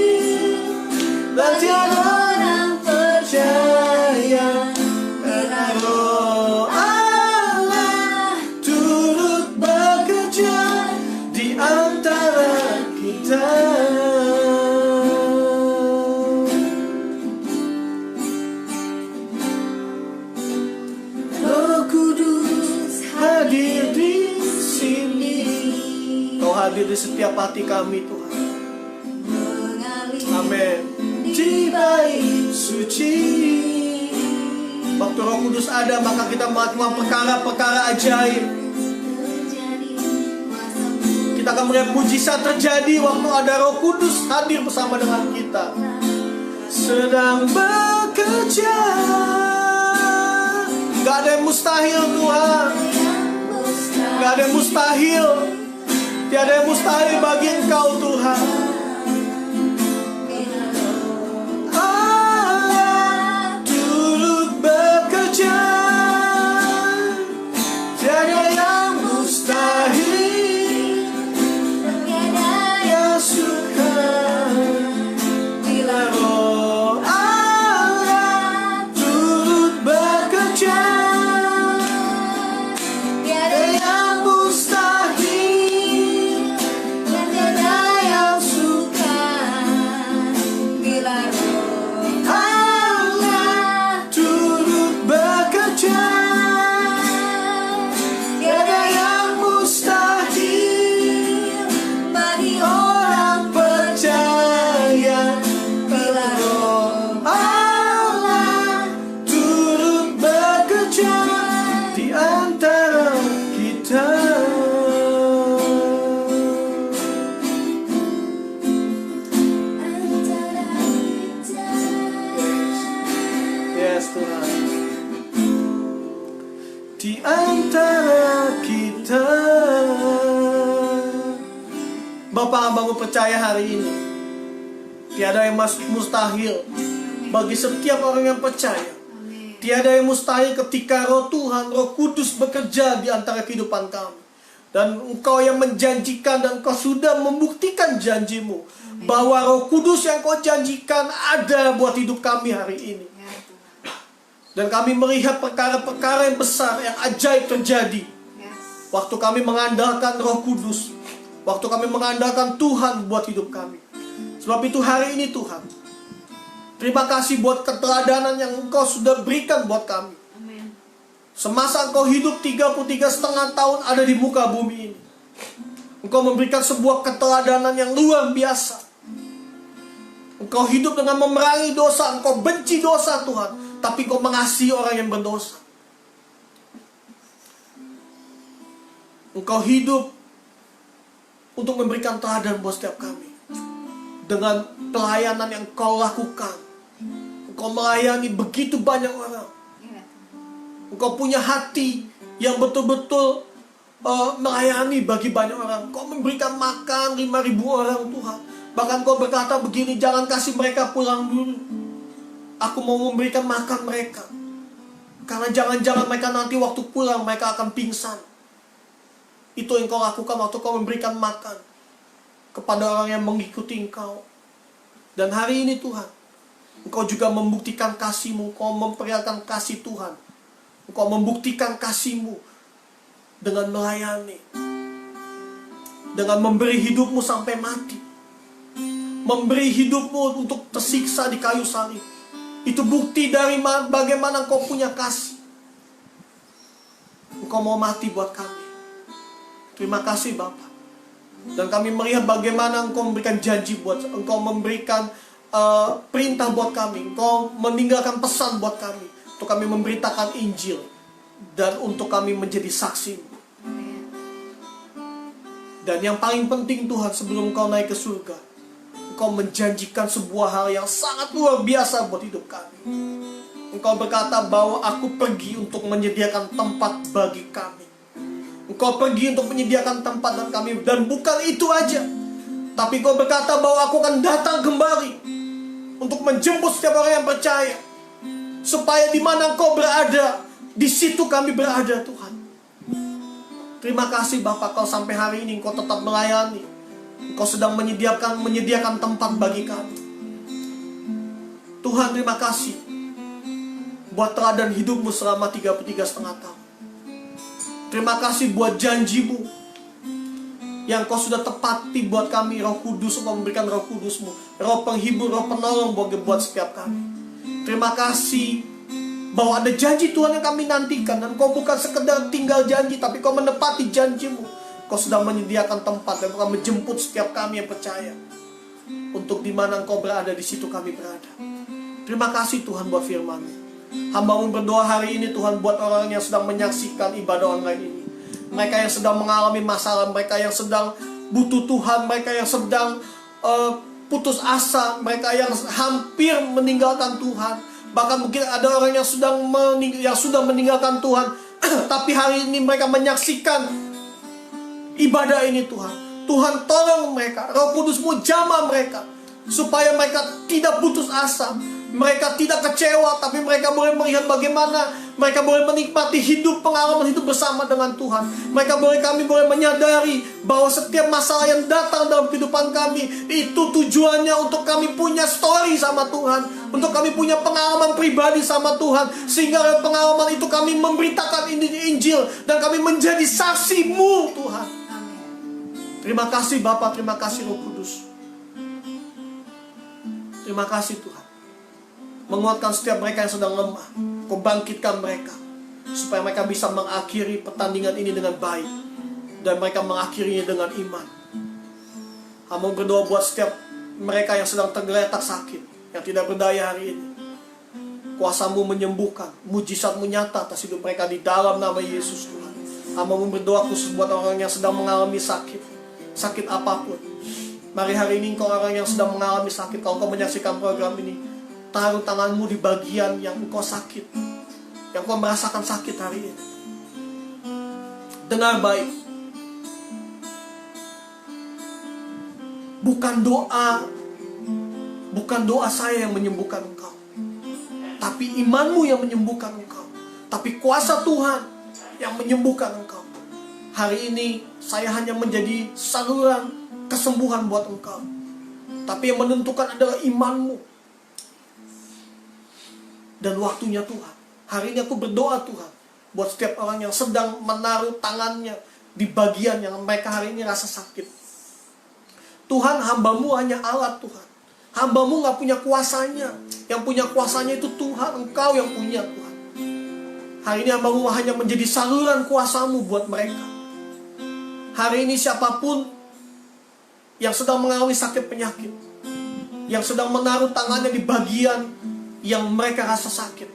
dan tiada orang percaya bila Roh Allah turut bekerja di antara kita. Hadir di setiap hati kami Tuhan. Amin. Di bait suci, waktu Roh Kudus ada, maka kita melakukan perkara-perkara ajaib. Kita akan melihat mujizat terjadi waktu ada Roh Kudus hadir bersama dengan kita, sedang bekerja. Gak ada yang mustahil Tuhan. Gak ada yang mustahil. Tiada yang mustahil bagi Engkau Tuhan. Hambamu percaya hari ini tiada yang mustahil bagi setiap orang yang percaya. Amin. Tiada yang mustahil ketika Roh Tuhan, Roh Kudus bekerja di antara kehidupan kami. Dan Engkau yang menjanjikan dan Engkau sudah membuktikan janjimu. Amin. Bahwa Roh Kudus yang Kau janjikan ada buat hidup kami hari ini. Ya, Tuhan. Dan kami melihat perkara-perkara yang besar, yang ajaib terjadi. Yes. Waktu kami mengandalkan Roh Kudus. Waktu kami mengandalkan Tuhan buat hidup kami. Sebab itu hari ini Tuhan, terima kasih buat keteladanan yang Engkau sudah berikan buat kami. Amin. Semasa Engkau hidup 33,5 tahun ada di muka bumi ini, Engkau memberikan sebuah keteladanan yang luar biasa. Engkau hidup dengan memerangi dosa. Engkau benci dosa Tuhan, tapi Engkau mengasihi orang yang berdosa. Engkau hidup untuk memberikan teladan buat setiap kami. Dengan pelayanan yang Kau lakukan, Engkau melayani begitu banyak orang. Ya, Engkau punya hati yang betul-betul melayani bagi banyak orang. Engkau memberikan makan 5.000 orang Tuhan. Bahkan Engkau berkata begini, jangan kasih mereka pulang dulu. Aku mau memberikan makan mereka. Karena jangan-jangan mereka nanti waktu pulang mereka akan pingsan. Itu yang Kau lakukan waktu Kau memberikan makan kepada orang yang mengikuti Engkau. Dan hari ini Tuhan, Engkau juga membuktikan kasih-Mu. Engkau memperlihatkan kasih Tuhan. Engkau membuktikan kasih-Mu dengan melayani, dengan memberi hidup-Mu sampai mati, memberi hidup-Mu untuk tersiksa di kayu salib. Itu bukti dari bagaimana Engkau punya kasih. Engkau mau mati buat kami. Terima kasih Bapa. Dan kami melihat bagaimana Engkau memberikan janji buat, Engkau memberikan perintah buat kami. Engkau meninggalkan pesan buat kami, untuk kami memberitakan Injil, dan untuk kami menjadi saksi. Dan yang paling penting Tuhan, sebelum Engkau naik ke surga, Engkau menjanjikan sebuah hal yang sangat luar biasa buat hidup kami. Engkau berkata bahwa aku pergi untuk menyediakan tempat bagi kami. Engkau pergi untuk menyediakan tempat dan kami. Dan bukan itu aja, tapi Engkau berkata bahwa aku akan datang kembali untuk menjemput setiap orang yang percaya, supaya di mana Engkau berada, di situ kami berada Tuhan. Terima kasih Bapa, Kau sampai hari ini Engkau tetap melayani. Engkau sedang menyediakan tempat bagi kami. Tuhan, terima kasih buat teladan hidup-Mu selama 33,5 tahun. Terima kasih buat janji-Mu yang Kau sudah tepati buat kami. Roh Kudus, Engkau memberikan Roh Kudus-Mu, Roh penghibur, Roh penolong buat setiap kami. Terima kasih bahwa ada janji Tuhan yang kami nantikan. Dan Kau bukan sekedar tinggal janji, tapi Kau menepati janji-Mu. Kau sedang menyediakan tempat dan Kau menjemput setiap kami yang percaya. Untuk di mana Engkau berada, di situ kami berada. Terima kasih Tuhan buat firman-Mu. Hamba-Mu berdoa hari ini Tuhan buat orang yang sedang menyaksikan ibadah online ini. Mereka yang sedang mengalami masalah, mereka yang sedang butuh Tuhan, mereka yang sedang putus asa, mereka yang hampir meninggalkan Tuhan. Bahkan mungkin ada orang yang sudah meninggalkan Tuhan, tapi hari ini mereka menyaksikan ibadah ini Tuhan. Tuhan tolong mereka, Roh Kudus-Mu jamah mereka, supaya mereka tidak putus asa. Mereka tidak kecewa, tapi mereka boleh melihat bagaimana mereka boleh menikmati pengalaman hidup bersama dengan Tuhan. Kami boleh menyadari bahwa setiap masalah yang datang dalam kehidupan kami, itu tujuannya untuk kami punya story sama Tuhan, untuk kami punya pengalaman pribadi sama Tuhan, sehingga dari pengalaman itu kami memberitakan Injil, dan kami menjadi saksi-Mu Tuhan. Terima kasih Bapa, terima kasih Roh Kudus. Terima kasih Tuhan. Menguatkan setiap mereka yang sedang lemah. Kau bangkitkan mereka, supaya mereka bisa mengakhiri pertandingan ini dengan baik, dan mereka mengakhirinya dengan iman. Hamba berdoa buat setiap mereka yang sedang tergeletak sakit, yang tidak berdaya hari ini. Kuasa-Mu menyembuhkan, mujizat-Mu nyata atas hidup mereka di dalam nama Yesus Tuhan. Hamba berdoa khusus buat orang yang sedang mengalami sakit apapun. Mari hari ini Engkau orang yang sedang mengalami sakit, kalau Engkau menyaksikan program ini, taruh tangan-Mu di bagian yang Engkau sakit, yang Engkau merasakan sakit hari ini. Dengar baik. Bukan doa saya yang menyembuhkan engkau, tapi imanmu yang menyembuhkan engkau. Tapi kuasa Tuhan yang menyembuhkan engkau. Hari ini saya hanya menjadi saluran kesembuhan buat engkau, tapi yang menentukan adalah imanmu. Dan waktunya Tuhan. Hari ini aku berdoa Tuhan, buat setiap orang yang sedang menaruh tangannya di bagian yang mereka hari ini rasa sakit. Tuhan, hambamu hanya alat Tuhan. Hambamu gak punya kuasanya. Yang punya kuasanya itu Tuhan. Engkau yang punya Tuhan. Hari ini hambamu hanya menjadi saluran kuasamu buat mereka. Hari ini siapapun yang sedang mengalami sakit penyakit, yang sedang menaruh tangannya di bagian yang mereka rasa sakit,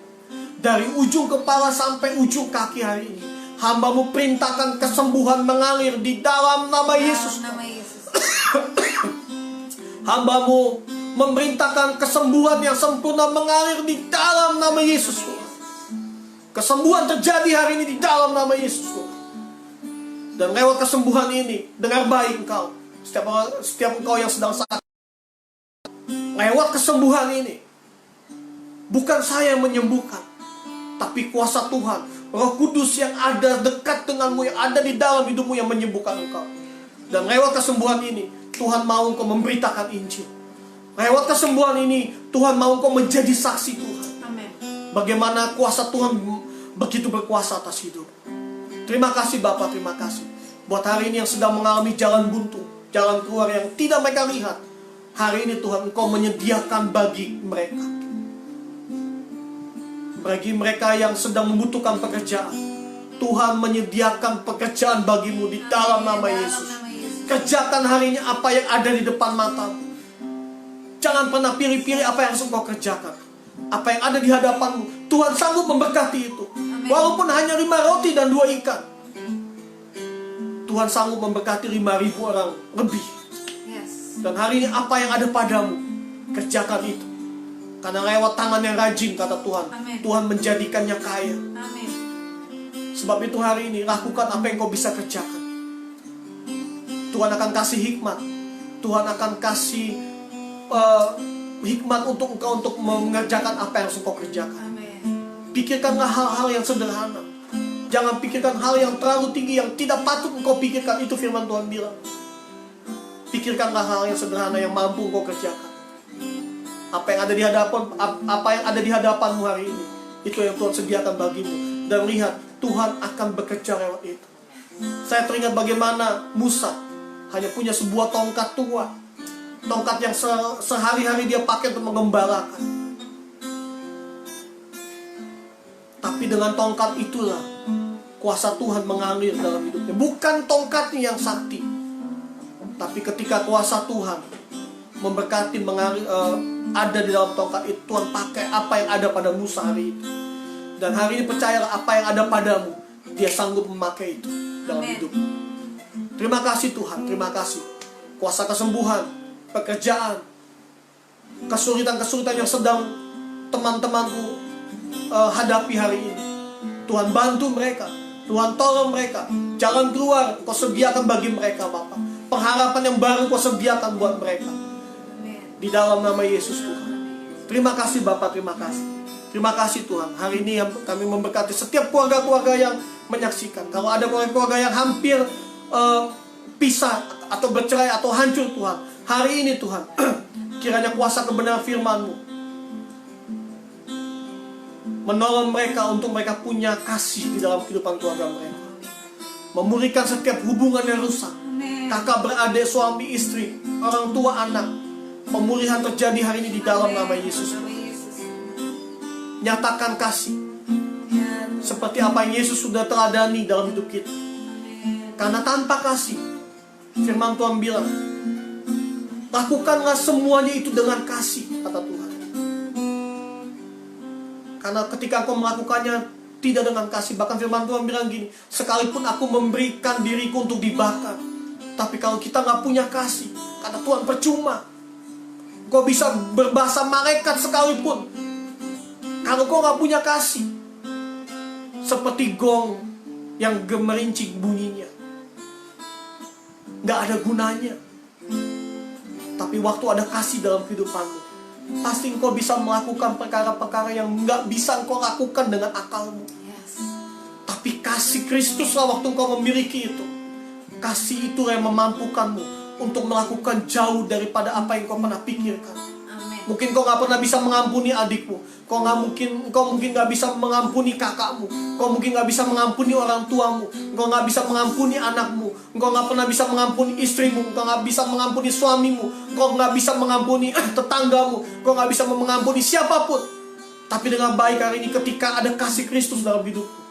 dari ujung kepala sampai ujung kaki hari ini, hambamu perintahkan kesembuhan mengalir di dalam nama Yesus. Hambamu memerintahkan kesembuhan yang sempurna mengalir di dalam nama Yesus. Kesembuhan terjadi hari ini di dalam nama Yesus. Dan lewat kesembuhan ini, dengar baik engkau, setiap engkau yang sedang sakit, lewat kesembuhan ini, bukan saya yang menyembuhkan, tapi kuasa Tuhan, Roh Kudus yang ada dekat denganmu, yang ada di dalam hidupmu, yang menyembuhkan engkau. Dan lewat kesembuhan ini, Tuhan mau engkau memberitakan Injil. Lewat kesembuhan ini, Tuhan mau engkau menjadi saksi Tuhan. Amen. Bagaimana kuasa Tuhan begitu berkuasa atas hidup. Terima kasih Bapak, terima kasih. Buat hari ini yang sedang mengalami jalan buntu, jalan keluar yang tidak mereka lihat, hari ini Tuhan engkau menyediakan bagi mereka. Bagi mereka yang sedang membutuhkan pekerjaan, Tuhan menyediakan pekerjaan bagimu di dalam nama Yesus. Kerjakan hari ini apa yang ada di depan matamu. Jangan pernah pilih-pilih apa yang harus engkau kerjakan. Apa yang ada di hadapanmu, Tuhan sanggup memberkati itu. Amen. Walaupun hanya 5 roti dan 2 ikan, Tuhan sanggup memberkati 5.000 orang lebih. Yes. Dan hari ini apa yang ada padamu, kerjakan itu. Karena lewat tangan yang rajin, kata Tuhan, Amen. Tuhan menjadikannya kaya. Amin. Sebab itu hari ini lakukan apa yang kau bisa kerjakan. Tuhan akan kasih hikmat. Tuhan akan kasih hikmat untuk engkau untuk mengerjakan apa yang harus engkau kerjakan. Amin. Pikirkanlah hal-hal yang sederhana. Jangan pikirkan hal yang terlalu tinggi yang tidak patut engkau pikirkan. Itu firman Tuhan bilang. Pikirkanlah hal yang sederhana yang mampu engkau kerjakan. Apa yang ada di hadapanmu hari ini, itu yang Tuhan sediakan bagimu. Dan lihat, Tuhan akan bekerja lewat itu. Saya teringat bagaimana Musa hanya punya sebuah tongkat tua, tongkat yang sehari-hari dia pakai untuk mengembalakan. Tapi dengan tongkat itulah kuasa Tuhan mengalir dalam hidupnya. Bukan tongkatnya yang sakti, tapi ketika kuasa Tuhan memberkati mengalir, ada di dalam tongkat itu, Tuhan pakai apa yang ada pada Musa hari itu. Dan hari ini percayalah, apa yang ada padamu, Dia sanggup memakai itu dalam hidup. Terima kasih Tuhan, terima kasih. Kuasa kesembuhan, pekerjaan, kesulitan-kesulitan yang sedang teman-temanku hadapi hari ini, Tuhan bantu mereka, Tuhan tolong mereka. Jalan keluar Kau sediakan bagi mereka Bapa. Pengharapan yang baru Kau sediakan buat mereka. Di dalam nama Yesus Tuhan. Terima kasih Bapa, terima kasih. Terima kasih Tuhan. Hari ini kami memberkati setiap keluarga-keluarga yang menyaksikan. Kalau ada keluarga yang hampir pisah atau bercerai atau hancur Tuhan, hari ini Tuhan, kiranya kuasa kebenaran firman-Mu menolong mereka untuk mereka punya kasih di dalam kehidupan keluarga mereka. Memulihkan setiap hubungan yang rusak. Kakak beradik, suami istri, orang tua anak. Pemulihan terjadi hari ini di dalam nama Yesus. Nyatakan kasih seperti apa yang Yesus sudah teladani dalam hidup kita. Karena tanpa kasih, firman Tuhan bilang, lakukanlah semuanya itu dengan kasih, kata Tuhan. Karena ketika engkau melakukannya tidak dengan kasih, bahkan firman Tuhan bilang gini, sekalipun aku memberikan diriku untuk dibakar, tapi kalau kita gak punya kasih, kata Tuhan, percuma. Kau bisa berbahasa malaikat sekalipun, kalau kau gak punya kasih, seperti gong yang gemerincing bunyinya, gak ada gunanya. Tapi waktu ada kasih dalam kehidupanmu, pasti engkau bisa melakukan perkara-perkara yang nggak bisa engkau lakukan dengan akalmu. Yes. Tapi kasih Kristuslah waktu engkau memiliki itu. Kasih itu yang memampukanmu untuk melakukan jauh daripada apa yang kau pernah pikirkan. Amin. Mungkin kau nggak pernah bisa mengampuni adikmu, kau mungkin nggak bisa mengampuni kakakmu, kau mungkin nggak bisa mengampuni orang tuamu, kau nggak bisa mengampuni anakmu, kau nggak pernah bisa mengampuni istrimu, kau nggak bisa mengampuni suamimu, kau nggak bisa mengampuni tetanggamu, kau nggak bisa mengampuni siapapun. Tapi dengan baik hari ini, ketika ada kasih Kristus dalam hidupmu,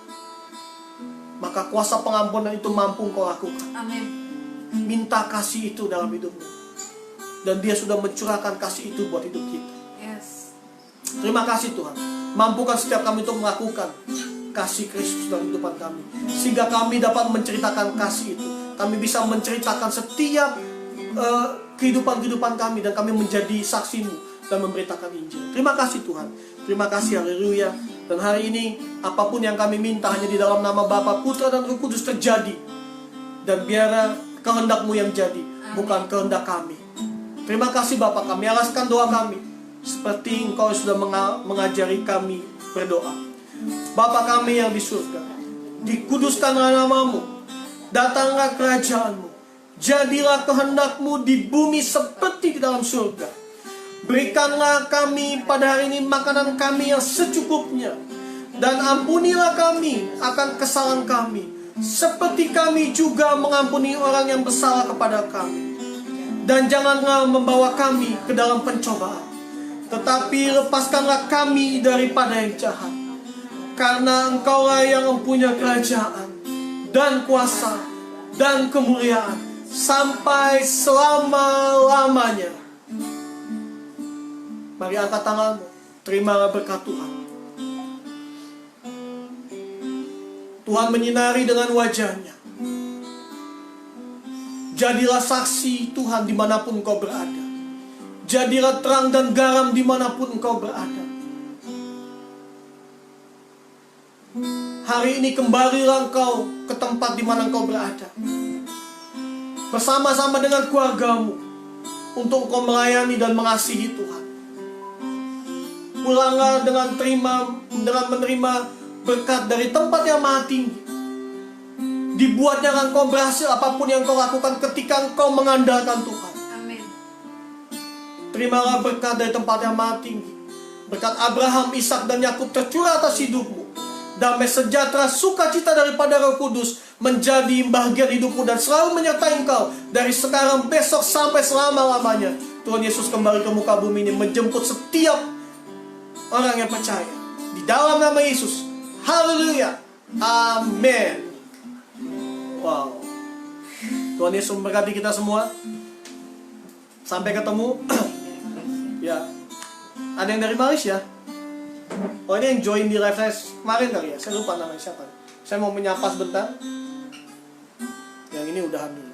maka kuasa pengampunan itu mampu kau lakukan. Amin. Minta kasih itu dalam hidupmu. Dan dia sudah mencurahkan kasih itu buat hidup kita. Yes. Terima kasih Tuhan. Mampukan setiap kami untuk melakukan kasih Kristus dalam kehidupan kami. Sehingga kami dapat menceritakan kasih itu. Kami bisa menceritakan setiap kehidupan-kehidupan kami. Dan kami menjadi saksimu dan memberitakan Injil. Terima kasih Tuhan. Terima kasih, haleluya. Dan hari ini apapun yang kami minta hanya di dalam nama Bapa, Putra dan Roh Kudus terjadi. Dan biarlah kehendak-Mu yang jadi, bukan kehendak kami. Terima kasih Bapa, kami alaskan doa kami seperti Engkau sudah mengajari kami berdoa. Bapa kami yang di surga, dikuduskanlah nama-Mu, datanglah kerajaan-Mu, jadilah kehendak-Mu di bumi seperti di dalam surga. Berikanlah kami pada hari ini makanan kami yang secukupnya, dan ampunilah kami akan kesalahan kami, seperti kami juga mengampuni orang yang bersalah kepada kami. Dan janganlah membawa kami ke dalam pencobaan, tetapi lepaskanlah kami daripada yang jahat. Karena Engkaulah yang mempunyai kerajaan dan kuasa dan kemuliaan sampai selama-lamanya. Mari angkat tanganmu, terimalah berkat Tuhan. Tuhan menyinari dengan wajah-Nya. Jadilah saksi Tuhan dimanapun engkau berada. Jadilah terang dan garam dimanapun engkau berada. Hari ini kembalilah engkau ke tempat dimana engkau berada, bersama-sama dengan keluargamu, untuk engkau melayani dan mengasihi Tuhan. Pulanglah dengan menerima berkat dari tempat yang maha tinggi. Dibuatnya engkau berhasil apapun yang kau lakukan ketika engkau mengandalkan Tuhan. Amin. Terimalah berkat dari tempat yang maha tinggi. Berkat Abraham, Ishak dan Yakub tercurah atas hidupmu. Damai sejahtera, sukacita daripada Roh Kudus menjadi bagian hidupmu dan selalu menyertai engkau dari sekarang, besok sampai selama-lamanya. Tuhan Yesus kembali ke muka bumi ini menjemput setiap orang yang percaya. Di dalam nama Yesus. Haleluya. Amin. Wow. Tuhan Yesus memberkati kita semua. Sampai ketemu. Ya. Ada yang dari Malaysia? Oh, ini yang join di live saya kemarin kali ya. Saya lupa namanya siapa. Saya mau menyapa sebentar. Yang ini udahan dulu.